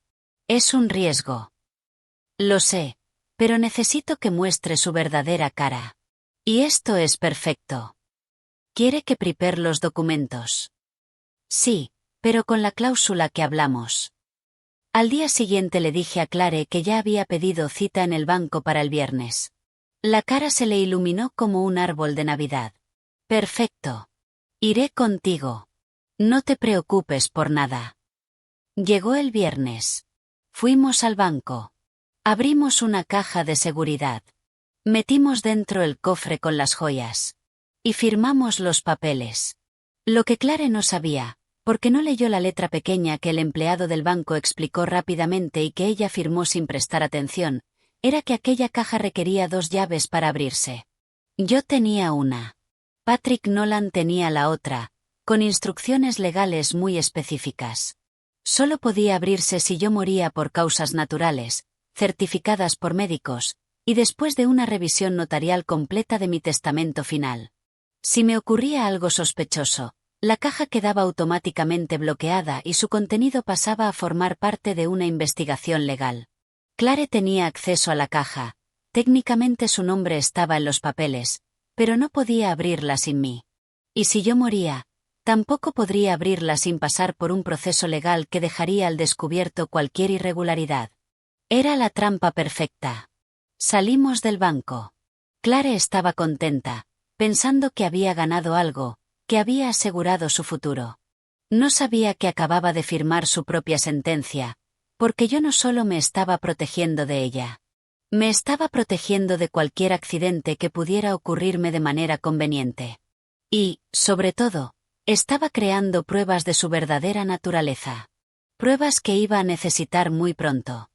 Es un riesgo. Lo sé, pero necesito que muestre su verdadera cara. Y esto es perfecto. ¿Quiere que prepare los documentos? Sí, pero con la cláusula que hablamos. Al día siguiente le dije a Clare que ya había pedido cita en el banco para el viernes. La cara se le iluminó como un árbol de Navidad. Perfecto. Iré contigo. No te preocupes por nada. Llegó el viernes. Fuimos al banco. Abrimos una caja de seguridad. Metimos dentro el cofre con las joyas. Y firmamos los papeles. Lo que Clare no sabía, porque no leyó la letra pequeña que el empleado del banco explicó rápidamente y que ella firmó sin prestar atención, era que aquella caja requería 2 llaves para abrirse. Yo tenía una. Patrick Nolan tenía la otra, con instrucciones legales muy específicas. Solo podía abrirse si yo moría por causas naturales, certificadas por médicos, y después de una revisión notarial completa de mi testamento final. Si me ocurría algo sospechoso, la caja quedaba automáticamente bloqueada y su contenido pasaba a formar parte de una investigación legal. Clare tenía acceso a la caja, técnicamente su nombre estaba en los papeles, pero no podía abrirla sin mí. Y si yo moría, tampoco podría abrirla sin pasar por un proceso legal que dejaría al descubierto cualquier irregularidad. Era la trampa perfecta. Salimos del banco. Clare estaba contenta, pensando que había ganado algo, que había asegurado su futuro. No sabía que acababa de firmar su propia sentencia, porque yo no solo me estaba protegiendo de ella. Me estaba protegiendo de cualquier accidente que pudiera ocurrirme de manera conveniente. Y, sobre todo, estaba creando pruebas de su verdadera naturaleza. Pruebas que iba a necesitar muy pronto.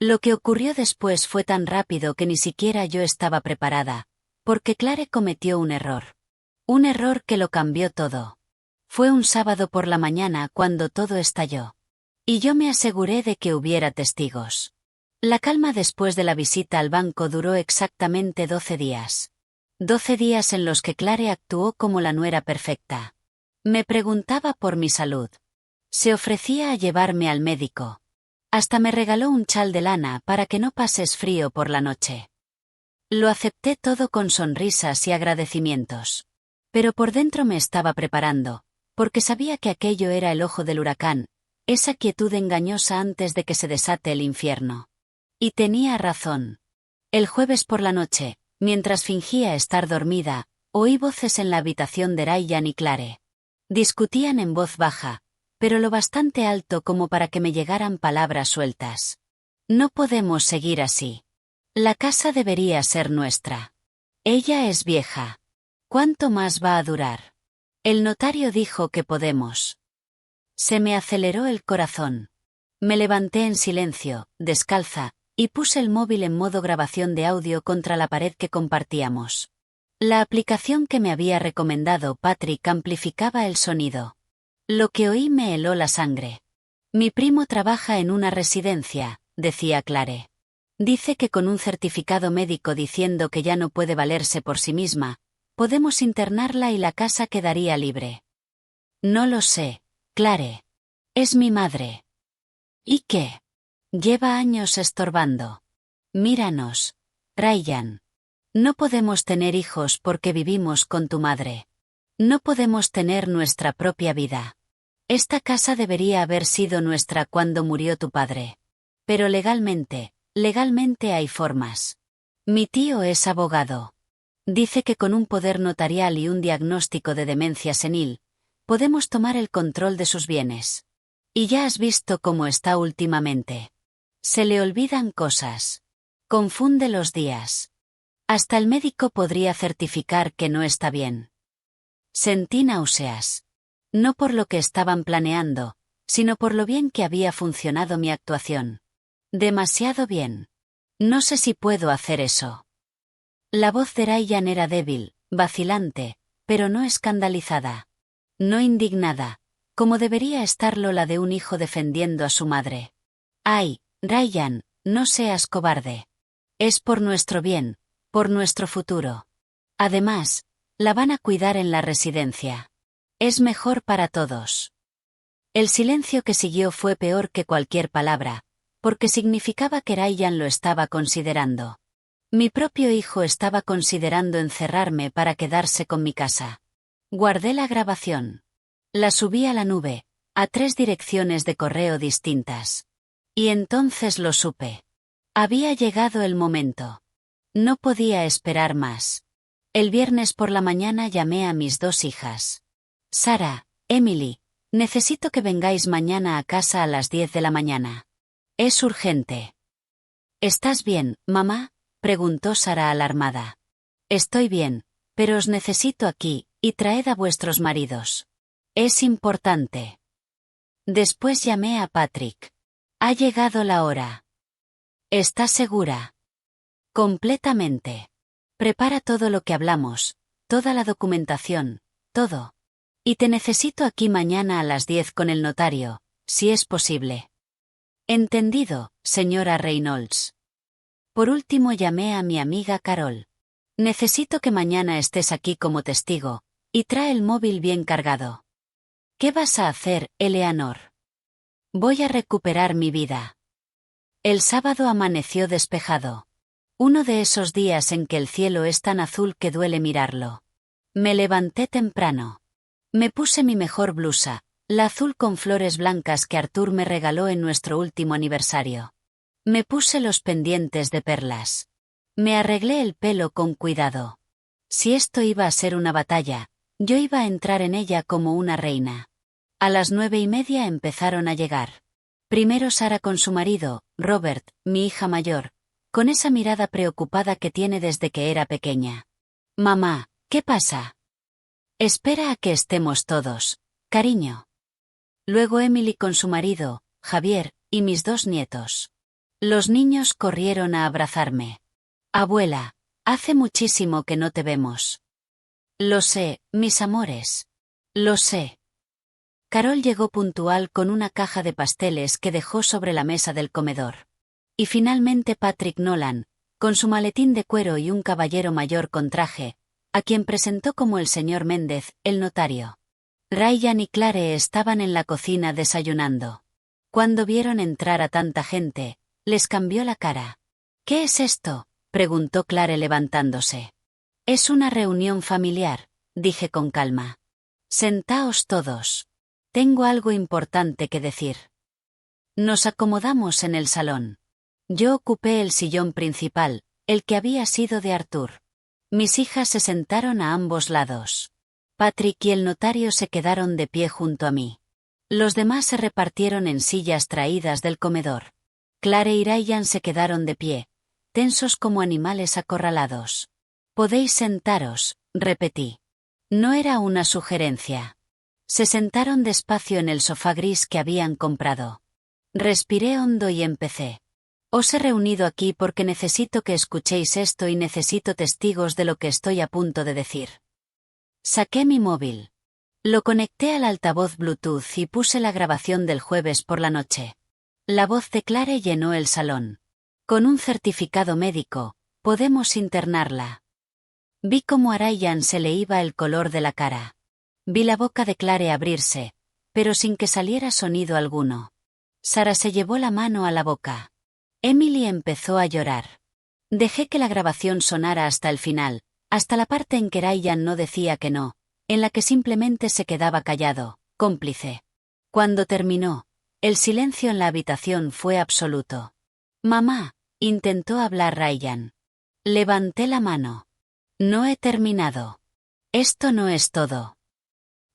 Lo que ocurrió después fue tan rápido que ni siquiera yo estaba preparada, porque Clare cometió un error. Un error que lo cambió todo. Fue un sábado por la mañana cuando todo estalló. Y yo me aseguré de que hubiera testigos. La calma después de la visita al banco duró exactamente 12 días. 12 días en los que Clare actuó como la nuera perfecta. Me preguntaba por mi salud. Se ofrecía a llevarme al médico. Hasta me regaló un chal de lana para que no pases frío por la noche. Lo acepté todo con sonrisas y agradecimientos. Pero por dentro me estaba preparando, porque sabía que aquello era el ojo del huracán, esa quietud engañosa antes de que se desate el infierno. Y tenía razón. El jueves por la noche, mientras fingía estar dormida, oí voces en la habitación de Ryan y Clare. Discutían en voz baja, pero lo bastante alto como para que me llegaran palabras sueltas. No podemos seguir así. La casa debería ser nuestra. Ella es vieja. ¿Cuánto más va a durar? El notario dijo que podemos. Se me aceleró el corazón. Me levanté en silencio, descalza, y puse el móvil en modo grabación de audio contra la pared que compartíamos. La aplicación que me había recomendado Patrick amplificaba el sonido. Lo que oí me heló la sangre. Mi primo trabaja en una residencia, decía Clare. Dice que con un certificado médico diciendo que ya no puede valerse por sí misma, podemos internarla y la casa quedaría libre. No lo sé, Clare. Es mi madre. ¿Y qué? Lleva años estorbando. Míranos, Ryan. No podemos tener hijos porque vivimos con tu madre. No podemos tener nuestra propia vida. Esta casa debería haber sido nuestra cuando murió tu padre. Pero legalmente hay formas. Mi tío es abogado. Dice que con un poder notarial y un diagnóstico de demencia senil, podemos tomar el control de sus bienes. Y ya has visto cómo está últimamente. Se le olvidan cosas. Confunde los días. Hasta el médico podría certificar que no está bien. Sentí náuseas. No por lo que estaban planeando, sino por lo bien que había funcionado mi actuación. Demasiado bien. No sé si puedo hacer eso. La voz de Ryan era débil, vacilante, pero no escandalizada. No indignada, como debería estarlo la de un hijo defendiendo a su madre. Ay, Ryan, no seas cobarde. Es por nuestro bien, por nuestro futuro. Además, la van a cuidar en la residencia. Es mejor para todos. El silencio que siguió fue peor que cualquier palabra, porque significaba que Ryan lo estaba considerando. Mi propio hijo estaba considerando encerrarme para quedarse con mi casa. Guardé la grabación. La subí a la nube, a 3 direcciones de correo distintas. Y entonces lo supe. Había llegado el momento. No podía esperar más. El viernes por la mañana llamé a mis 2 hijas. Sarah, Emily, necesito que vengáis mañana a casa a las 10 de la mañana. Es urgente. ¿Estás bien, mamá?, preguntó Sarah alarmada. Estoy bien, pero os necesito aquí, y traed a vuestros maridos. Es importante. Después llamé a Patrick. Ha llegado la hora. ¿Estás segura? Completamente. Prepara todo lo que hablamos, toda la documentación, todo. Y te necesito aquí mañana a las 10 con el notario, si es posible. Entendido, señora Reynolds. Por último llamé a mi amiga Carol. Necesito que mañana estés aquí como testigo, y trae el móvil bien cargado. ¿Qué vas a hacer, Eleanor? Voy a recuperar mi vida. El sábado amaneció despejado. Uno de esos días en que el cielo es tan azul que duele mirarlo. Me levanté temprano. Me puse mi mejor blusa, la azul con flores blancas que Arthur me regaló en nuestro último aniversario. Me puse los pendientes de perlas. Me arreglé el pelo con cuidado. Si esto iba a ser una batalla, yo iba a entrar en ella como una reina. A las 9:30 empezaron a llegar. Primero Sarah con su marido, Robert, mi hija mayor, con esa mirada preocupada que tiene desde que era pequeña. Mamá, ¿qué pasa? Espera a que estemos todos, cariño. Luego Emily con su marido, Javier, y mis 2 nietos. Los niños corrieron a abrazarme. Abuela, hace muchísimo que no te vemos. Lo sé, mis amores. Lo sé. Carol llegó puntual con una caja de pasteles que dejó sobre la mesa del comedor. Y finalmente Patrick Nolan, con su maletín de cuero y un caballero mayor con traje, a quien presentó como el señor Méndez, el notario. Ryan y Clare estaban en la cocina desayunando. Cuando vieron entrar a tanta gente, les cambió la cara. ¿Qué es esto?, preguntó Clare levantándose. Es una reunión familiar, dije con calma. Sentaos todos. Tengo algo importante que decir. Nos acomodamos en el salón. Yo ocupé el sillón principal, el que había sido de Arthur. Mis hijas se sentaron a ambos lados. Patrick y el notario se quedaron de pie junto a mí. Los demás se repartieron en sillas traídas del comedor. Clare y Ryan se quedaron de pie, tensos como animales acorralados. Podéis sentaros, repetí. No era una sugerencia. Se sentaron despacio en el sofá gris que habían comprado. Respiré hondo y empecé. Os he reunido aquí porque necesito que escuchéis esto y necesito testigos de lo que estoy a punto de decir. Saqué mi móvil. Lo conecté al altavoz Bluetooth y puse la grabación del jueves por la noche. La voz de Clare llenó el salón. Con un certificado médico, podemos internarla. Vi cómo a Ryan se le iba el color de la cara. Vi la boca de Clare abrirse, pero sin que saliera sonido alguno. Sarah se llevó la mano a la boca. Emily empezó a llorar. Dejé que la grabación sonara hasta el final, hasta la parte en que Ryan no decía que no, en la que simplemente se quedaba callado, cómplice. Cuando terminó, el silencio en la habitación fue absoluto. Mamá, intentó hablar Ryan. Levanté la mano. No he terminado. Esto no es todo.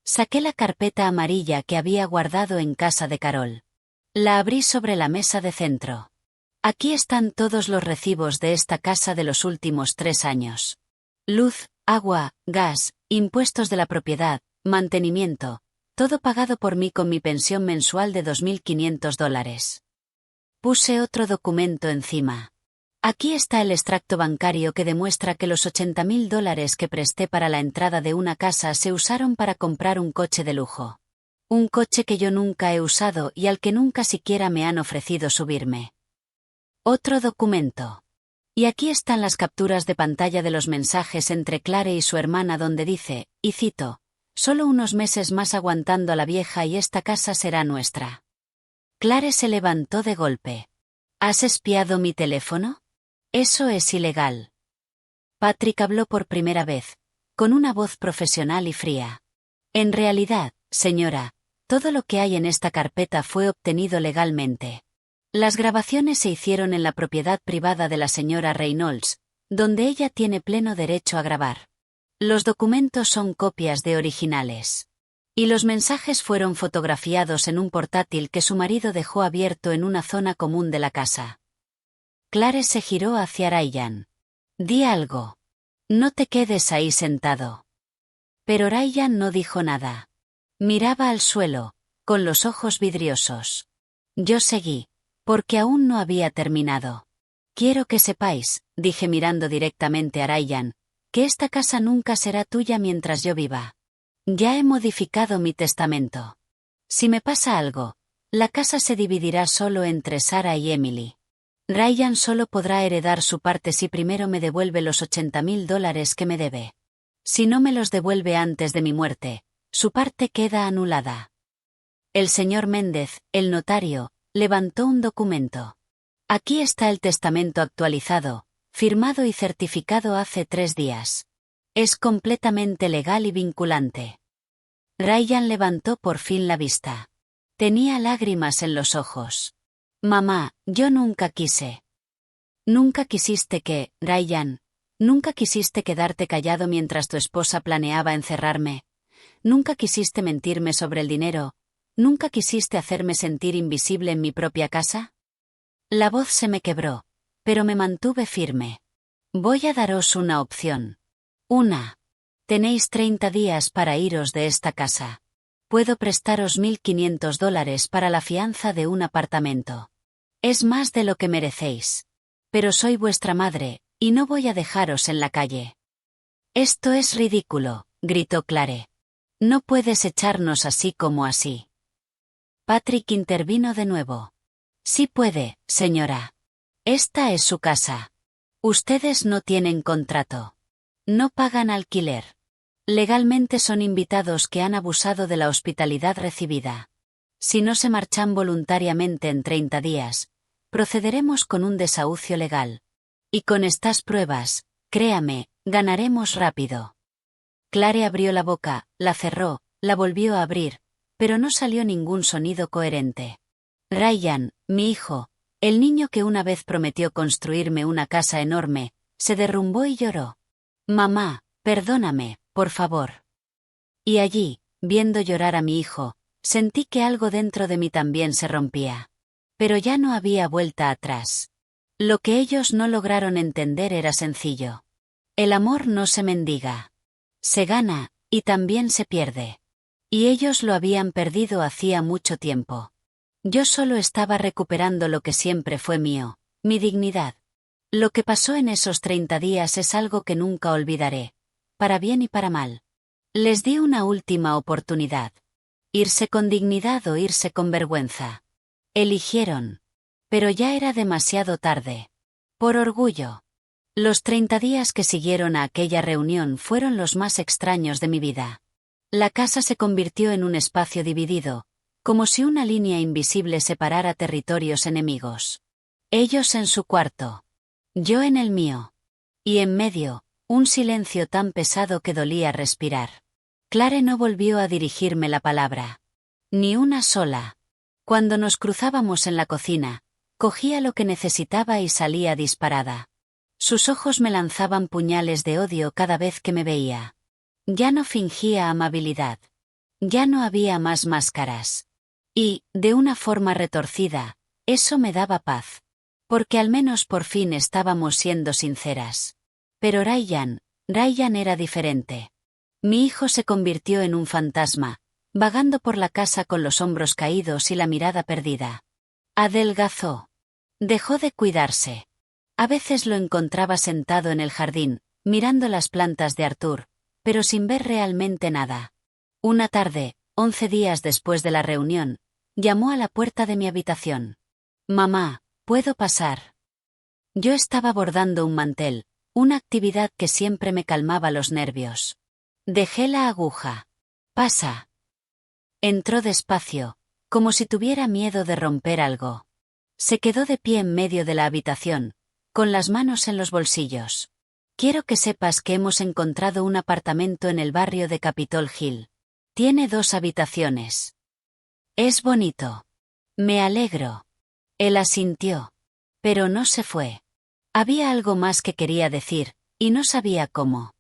Saqué la carpeta amarilla que había guardado en casa de Carol. La abrí sobre la mesa de centro. Aquí están todos los recibos de esta casa de los últimos 3 años. Luz, agua, gas, impuestos de la propiedad, mantenimiento, todo pagado por mí con mi pensión mensual de $2.500. Puse otro documento encima. Aquí está el extracto bancario que demuestra que los $80.000 que presté para la entrada de una casa se usaron para comprar un coche de lujo. Un coche que yo nunca he usado y al que nunca siquiera me han ofrecido subirme. Otro documento. Y aquí están las capturas de pantalla de los mensajes entre Clare y su hermana donde dice, y cito, «Solo unos meses más aguantando a la vieja y esta casa será nuestra». Clare se levantó de golpe. «¿Has espiado mi teléfono? Eso es ilegal». Patrick habló por primera vez, con una voz profesional y fría. «En realidad, señora, todo lo que hay en esta carpeta fue obtenido legalmente. Las grabaciones se hicieron en la propiedad privada de la señora Reynolds, donde ella tiene pleno derecho a grabar. Los documentos son copias de originales. Y los mensajes fueron fotografiados en un portátil que su marido dejó abierto en una zona común de la casa». Clare se giró hacia Ryan. «Di algo. No te quedes ahí sentado». Pero Ryan no dijo nada. Miraba al suelo, con los ojos vidriosos. Yo seguí, porque aún no había terminado. «Quiero que sepáis», dije mirando directamente a Ryan, «que esta casa nunca será tuya mientras yo viva. Ya he modificado mi testamento. Si me pasa algo, la casa se dividirá solo entre Sarah y Emily. Ryan solo podrá heredar su parte si primero me devuelve los $80.000 que me debe. Si no me los devuelve antes de mi muerte, su parte queda anulada». El señor Méndez, el notario, levantó un documento. «Aquí está el testamento actualizado, firmado y certificado hace 3 días. Es completamente legal y vinculante». Ryan levantó por fin la vista. Tenía lágrimas en los ojos. «Mamá, yo nunca quise». «Nunca quisiste que, Ryan, nunca quisiste quedarte callado mientras tu esposa planeaba encerrarme. Nunca quisiste mentirme sobre el dinero. ¿Nunca quisiste hacerme sentir invisible en mi propia casa?» La voz se me quebró, pero me mantuve firme. «Voy a daros una opción. Una. Tenéis 30 días para iros de esta casa. Puedo prestaros $1.500 para la fianza de un apartamento. Es más de lo que merecéis. Pero soy vuestra madre, y no voy a dejaros en la calle». «Esto es ridículo», gritó Clare. «No puedes echarnos así como así». Patrick intervino de nuevo. «Sí puede, señora. Esta es su casa. Ustedes no tienen contrato. No pagan alquiler. Legalmente son invitados que han abusado de la hospitalidad recibida. Si no se marchan voluntariamente en 30 días, procederemos con un desahucio legal. Y con estas pruebas, créame, ganaremos rápido». Clare abrió la boca, la cerró, la volvió a abrir, pero no salió ningún sonido coherente. Ryan, mi hijo, el niño que una vez prometió construirme una casa enorme, se derrumbó y lloró. «Mamá, perdóname, por favor». Y allí, viendo llorar a mi hijo, sentí que algo dentro de mí también se rompía. Pero ya no había vuelta atrás. Lo que ellos no lograron entender era sencillo. El amor no se mendiga. Se gana, y también se pierde. Y ellos lo habían perdido hacía mucho tiempo. Yo solo estaba recuperando lo que siempre fue mío, mi dignidad. Lo que pasó en esos 30 días es algo que nunca olvidaré, para bien y para mal. Les di una última oportunidad. Irse con dignidad o irse con vergüenza. Eligieron. Pero ya era demasiado tarde. Por orgullo. Los 30 días que siguieron a aquella reunión fueron los más extraños de mi vida. La casa se convirtió en un espacio dividido, como si una línea invisible separara territorios enemigos. Ellos en su cuarto. Yo en el mío. Y en medio, un silencio tan pesado que dolía respirar. Clare no volvió a dirigirme la palabra. Ni una sola. Cuando nos cruzábamos en la cocina, cogía lo que necesitaba y salía disparada. Sus ojos me lanzaban puñales de odio cada vez que me veía. Ya no fingía amabilidad. Ya no había más máscaras. Y, de una forma retorcida, eso me daba paz. Porque al menos por fin estábamos siendo sinceras. Pero Ryan era diferente. Mi hijo se convirtió en un fantasma, vagando por la casa con los hombros caídos y la mirada perdida. Adelgazó. Dejó de cuidarse. A veces lo encontraba sentado en el jardín, mirando las plantas de Arthur, pero sin ver realmente nada. Una tarde, 11 días después de la reunión, llamó a la puerta de mi habitación. «Mamá, ¿puedo pasar?» Yo estaba bordando un mantel, una actividad que siempre me calmaba los nervios. Dejé la aguja. «Pasa». Entró despacio, como si tuviera miedo de romper algo. Se quedó de pie en medio de la habitación, con las manos en los bolsillos. «Quiero que sepas que hemos encontrado un apartamento en el barrio de Capitol Hill. Tiene 2 habitaciones. Es bonito». «Me alegro». Él asintió. Pero no se fue. Había algo más que quería decir, y no sabía cómo.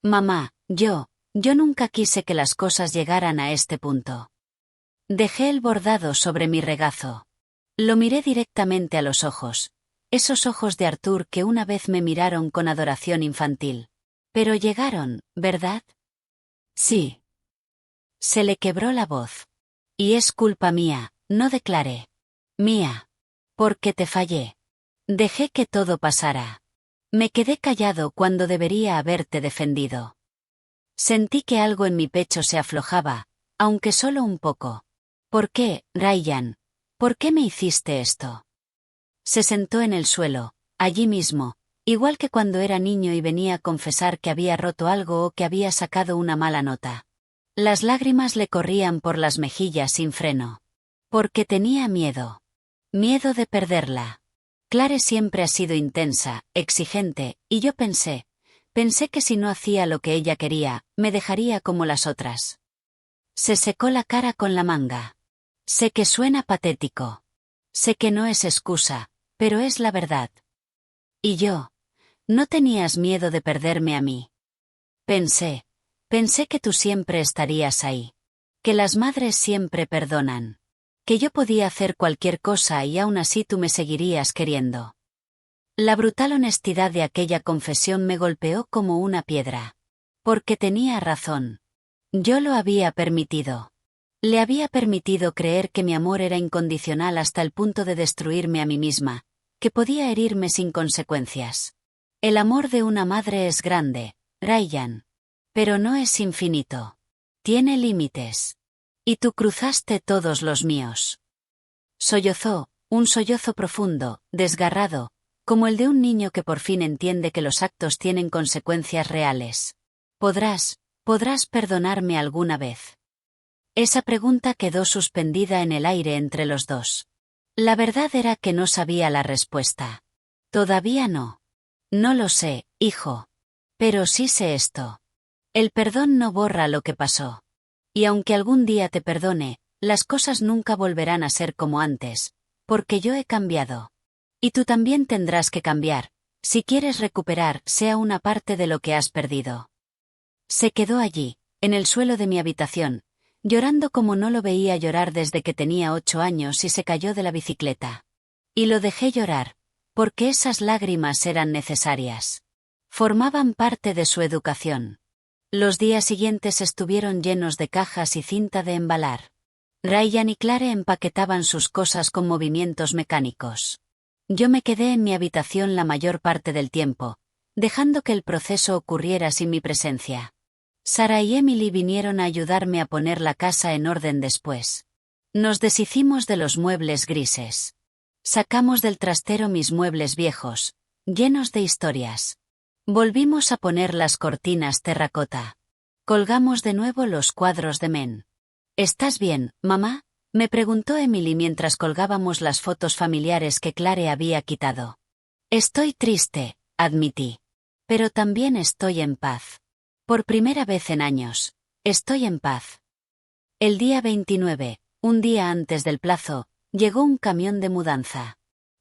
«Mamá, yo nunca quise que las cosas llegaran a este punto». Dejé el bordado sobre mi regazo. Lo miré directamente a los ojos. Esos ojos de Arthur que una vez me miraron con adoración infantil. Pero llegaron, ¿verdad? Sí. Se le quebró la voz. «Y es culpa mía», no declaré. «Mía. Porque te fallé. Dejé que todo pasara. Me quedé callado cuando debería haberte defendido». Sentí que algo en mi pecho se aflojaba, aunque solo un poco. «¿Por qué, Ryan? ¿Por qué me hiciste esto?» Se sentó en el suelo, allí mismo, igual que cuando era niño y venía a confesar que había roto algo o que había sacado una mala nota. Las lágrimas le corrían por las mejillas sin freno. Porque tenía miedo. Miedo de perderla. Clare siempre ha sido intensa, exigente, y yo pensé que si no hacía lo que ella quería, me dejaría como las otras. Se secó la cara con la manga. Sé que suena patético. Sé que no es excusa, pero es la verdad. Y yo. ¿No tenías miedo de perderme a mí? Pensé que tú siempre estarías ahí. Que las madres siempre perdonan. Que yo podía hacer cualquier cosa y aún así tú me seguirías queriendo. La brutal honestidad de aquella confesión me golpeó como una piedra. Porque tenía razón. Yo lo había permitido. Le había permitido creer que mi amor era incondicional hasta el punto de destruirme a mí misma, que podía herirme sin consecuencias. El amor de una madre es grande, Ryan. Pero no es infinito. Tiene límites. Y tú cruzaste todos los míos. Sollozó, un sollozo profundo, desgarrado, como el de un niño que por fin entiende que los actos tienen consecuencias reales. ¿Podrás perdonarme alguna vez? Esa pregunta quedó suspendida en el aire entre los dos. La verdad era que no sabía la respuesta. Todavía no. No lo sé, hijo. Pero sí sé esto. El perdón no borra lo que pasó. Y aunque algún día te perdone, las cosas nunca volverán a ser como antes, porque yo he cambiado. Y tú también tendrás que cambiar, si quieres recuperar sea una parte de lo que has perdido. Se quedó allí, en el suelo de mi habitación, llorando como no lo veía llorar desde que tenía 8 años y se cayó de la bicicleta. Y lo dejé llorar, porque esas lágrimas eran necesarias. Formaban parte de su educación. Los días siguientes estuvieron llenos de cajas y cinta de embalar. Ryan y Clare empaquetaban sus cosas con movimientos mecánicos. Yo me quedé en mi habitación la mayor parte del tiempo, dejando que el proceso ocurriera sin mi presencia. Sarah y Emily vinieron a ayudarme a poner la casa en orden después. Nos deshicimos de los muebles grises. Sacamos del trastero mis muebles viejos, llenos de historias. Volvimos a poner las cortinas terracota. Colgamos de nuevo los cuadros de Men. ¿Estás bien, mamá?, me preguntó Emily mientras colgábamos las fotos familiares que Clare había quitado. Estoy triste, admití. Pero también estoy en paz. Por primera vez en años, estoy en paz. El día 29, un día antes del plazo, llegó un camión de mudanza.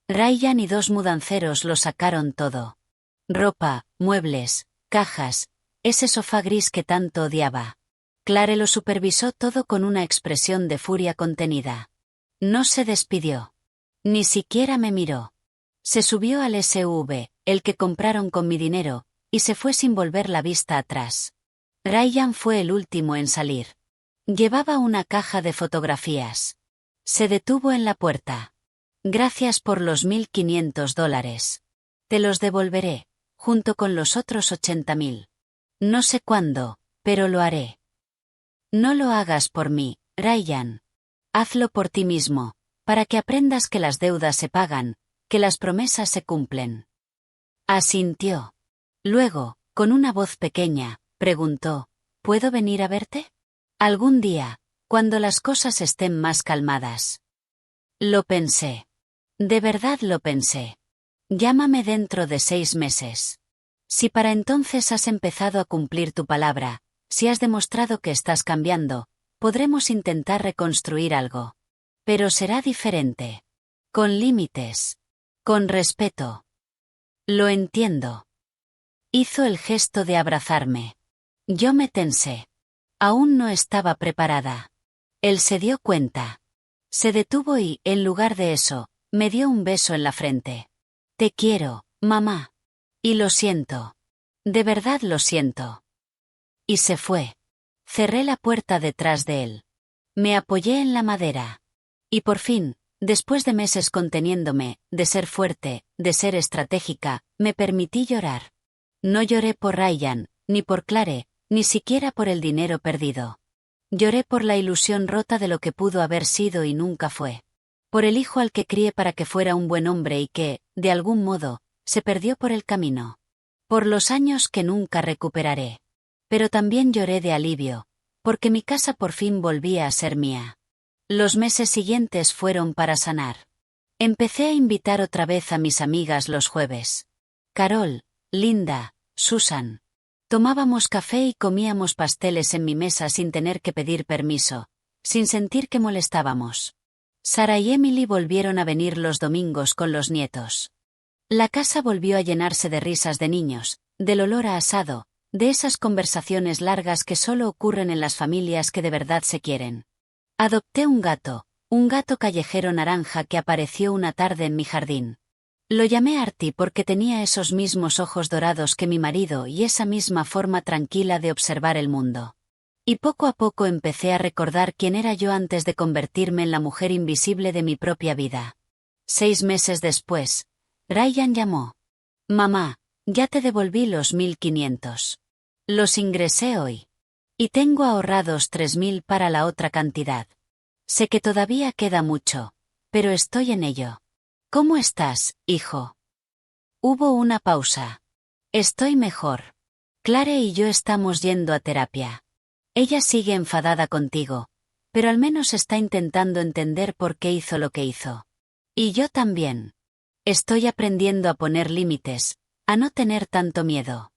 Ryan y 2 mudanceros lo sacaron todo. Ropa, muebles, cajas, ese sofá gris que tanto odiaba. Clare lo supervisó todo con una expresión de furia contenida. No se despidió. Ni siquiera me miró. Se subió al SUV, el que compraron con mi dinero, y se fue sin volver la vista atrás. Ryan fue el último en salir. Llevaba una caja de fotografías. Se detuvo en la puerta. Gracias por los $1.500. Te los devolveré, junto con los otros 80.000. No sé cuándo, pero lo haré. No lo hagas por mí, Ryan. Hazlo por ti mismo, para que aprendas que las deudas se pagan, que las promesas se cumplen. Asintió. Luego, con una voz pequeña, preguntó, ¿puedo venir a verte? Algún día, cuando las cosas estén más calmadas. Lo pensé. De verdad lo pensé. Llámame dentro de 6 meses. Si para entonces has empezado a cumplir tu palabra, si has demostrado que estás cambiando, podremos intentar reconstruir algo. Pero será diferente. Con límites. Con respeto. Lo entiendo. Hizo el gesto de abrazarme. Yo me tensé. Aún no estaba preparada. Él se dio cuenta. Se detuvo y, en lugar de eso, me dio un beso en la frente. Te quiero, mamá. Y lo siento. De verdad lo siento. Y se fue. Cerré la puerta detrás de él. Me apoyé en la madera. Y por fin, después de meses conteniéndome, de ser fuerte, de ser estratégica, me permití llorar. No lloré por Ryan, ni por Clare, ni siquiera por el dinero perdido. Lloré por la ilusión rota de lo que pudo haber sido y nunca fue. Por el hijo al que crié para que fuera un buen hombre y que, de algún modo, se perdió por el camino. Por los años que nunca recuperaré. Pero también lloré de alivio, porque mi casa por fin volvía a ser mía. Los meses siguientes fueron para sanar. Empecé a invitar otra vez a mis amigas los jueves. Carol, Linda, Susan. Tomábamos café y comíamos pasteles en mi mesa sin tener que pedir permiso, sin sentir que molestábamos. Sara y Emily volvieron a venir los domingos con los nietos. La casa volvió a llenarse de risas de niños, del olor a asado, de esas conversaciones largas que solo ocurren en las familias que de verdad se quieren. Adopté un gato callejero naranja que apareció una tarde en mi jardín. Lo llamé Artie porque tenía esos mismos ojos dorados que mi marido y esa misma forma tranquila de observar el mundo. Y poco a poco empecé a recordar quién era yo antes de convertirme en la mujer invisible de mi propia vida. 6 meses después, Ryan llamó. Mamá, ya te devolví los 1.500. Los ingresé hoy. Y tengo ahorrados 3.000 para la otra cantidad. Sé que todavía queda mucho, pero estoy en ello. ¿Cómo estás, hijo? Hubo una pausa. Estoy mejor. Clare y yo estamos yendo a terapia. Ella sigue enfadada contigo, pero al menos está intentando entender por qué hizo lo que hizo. Y yo también. Estoy aprendiendo a poner límites, a no tener tanto miedo.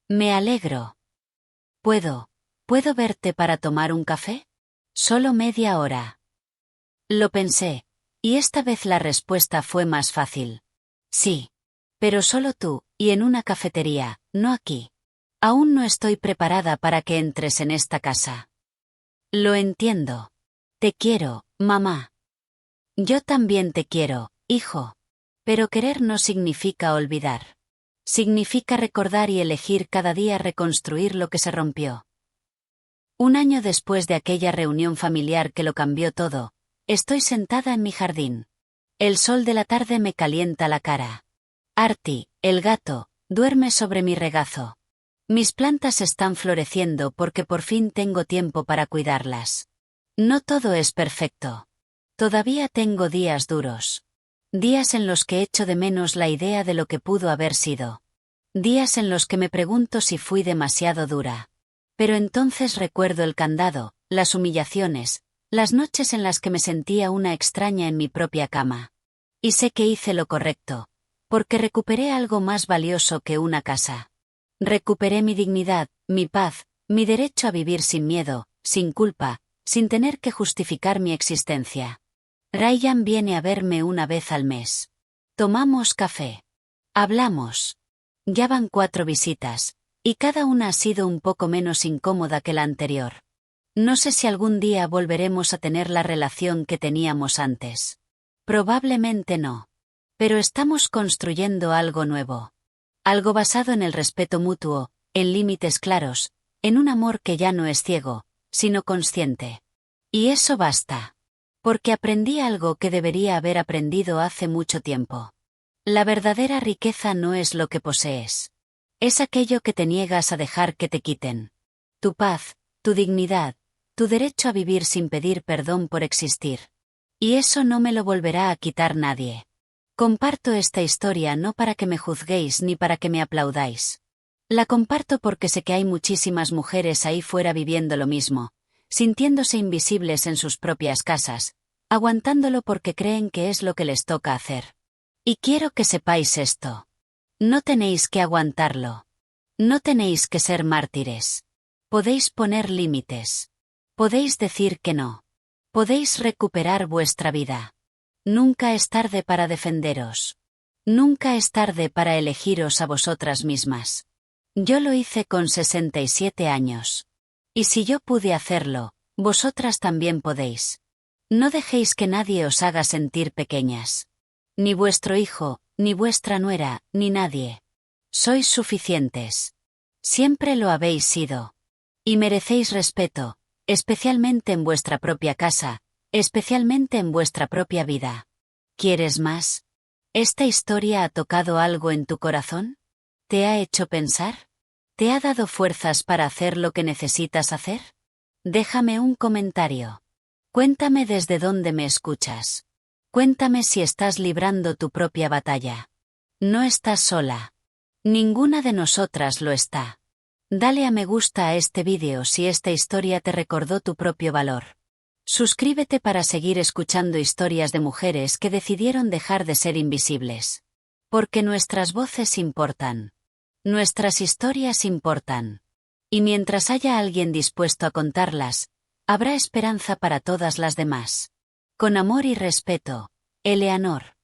Me alegro. ¿Puedo verte para tomar un café? Solo media hora. Lo pensé. Y esta vez la respuesta fue más fácil. Sí. Pero solo tú, y en una cafetería, no aquí. Aún no estoy preparada para que entres en esta casa. Lo entiendo. Te quiero, mamá. Yo también te quiero, hijo. Pero querer no significa olvidar. Significa recordar y elegir cada día reconstruir lo que se rompió. Un año después de aquella reunión familiar que lo cambió todo, estoy sentada en mi jardín. El sol de la tarde me calienta la cara. Artie, el gato, duerme sobre mi regazo. Mis plantas están floreciendo porque por fin tengo tiempo para cuidarlas. No todo es perfecto. Todavía tengo días duros. Días en los que echo de menos la idea de lo que pudo haber sido. Días en los que me pregunto si fui demasiado dura. Pero entonces recuerdo el candado, las humillaciones, las noches en las que me sentía una extraña en mi propia cama. Y sé que hice lo correcto, porque recuperé algo más valioso que una casa. Recuperé mi dignidad, mi paz, mi derecho a vivir sin miedo, sin culpa, sin tener que justificar mi existencia. Ryan viene a verme una vez al mes. Tomamos café. Hablamos. Ya van 4 visitas, y cada una ha sido un poco menos incómoda que la anterior. No sé si algún día volveremos a tener la relación que teníamos antes. Probablemente no. Pero estamos construyendo algo nuevo. Algo basado en el respeto mutuo, en límites claros, en un amor que ya no es ciego, sino consciente. Y eso basta. Porque aprendí algo que debería haber aprendido hace mucho tiempo. La verdadera riqueza no es lo que posees. Es aquello que te niegas a dejar que te quiten. Tu paz, tu dignidad, tu derecho a vivir sin pedir perdón por existir. Y eso no me lo volverá a quitar nadie. Comparto esta historia no para que me juzguéis ni para que me aplaudáis. La comparto porque sé que hay muchísimas mujeres ahí fuera viviendo lo mismo, sintiéndose invisibles en sus propias casas, aguantándolo porque creen que es lo que les toca hacer. Y quiero que sepáis esto. No tenéis que aguantarlo. No tenéis que ser mártires. Podéis poner límites. Podéis decir que no. Podéis recuperar vuestra vida. Nunca es tarde para defenderos. Nunca es tarde para elegiros a vosotras mismas. Yo lo hice con 67 años. Y si yo pude hacerlo, vosotras también podéis. No dejéis que nadie os haga sentir pequeñas. Ni vuestro hijo, ni vuestra nuera, ni nadie. Sois suficientes. Siempre lo habéis sido. Y merecéis respeto, especialmente en vuestra propia casa, especialmente en vuestra propia vida. ¿Quieres más? ¿Esta historia ha tocado algo en tu corazón? ¿Te ha hecho pensar? ¿Te ha dado fuerzas para hacer lo que necesitas hacer? Déjame un comentario. Cuéntame desde dónde me escuchas. Cuéntame si estás librando tu propia batalla. No estás sola. Ninguna de nosotras lo está. Dale a me gusta a este vídeo si esta historia te recordó tu propio valor. Suscríbete para seguir escuchando historias de mujeres que decidieron dejar de ser invisibles. Porque nuestras voces importan. Nuestras historias importan. Y mientras haya alguien dispuesto a contarlas, habrá esperanza para todas las demás. Con amor y respeto, Eleanor.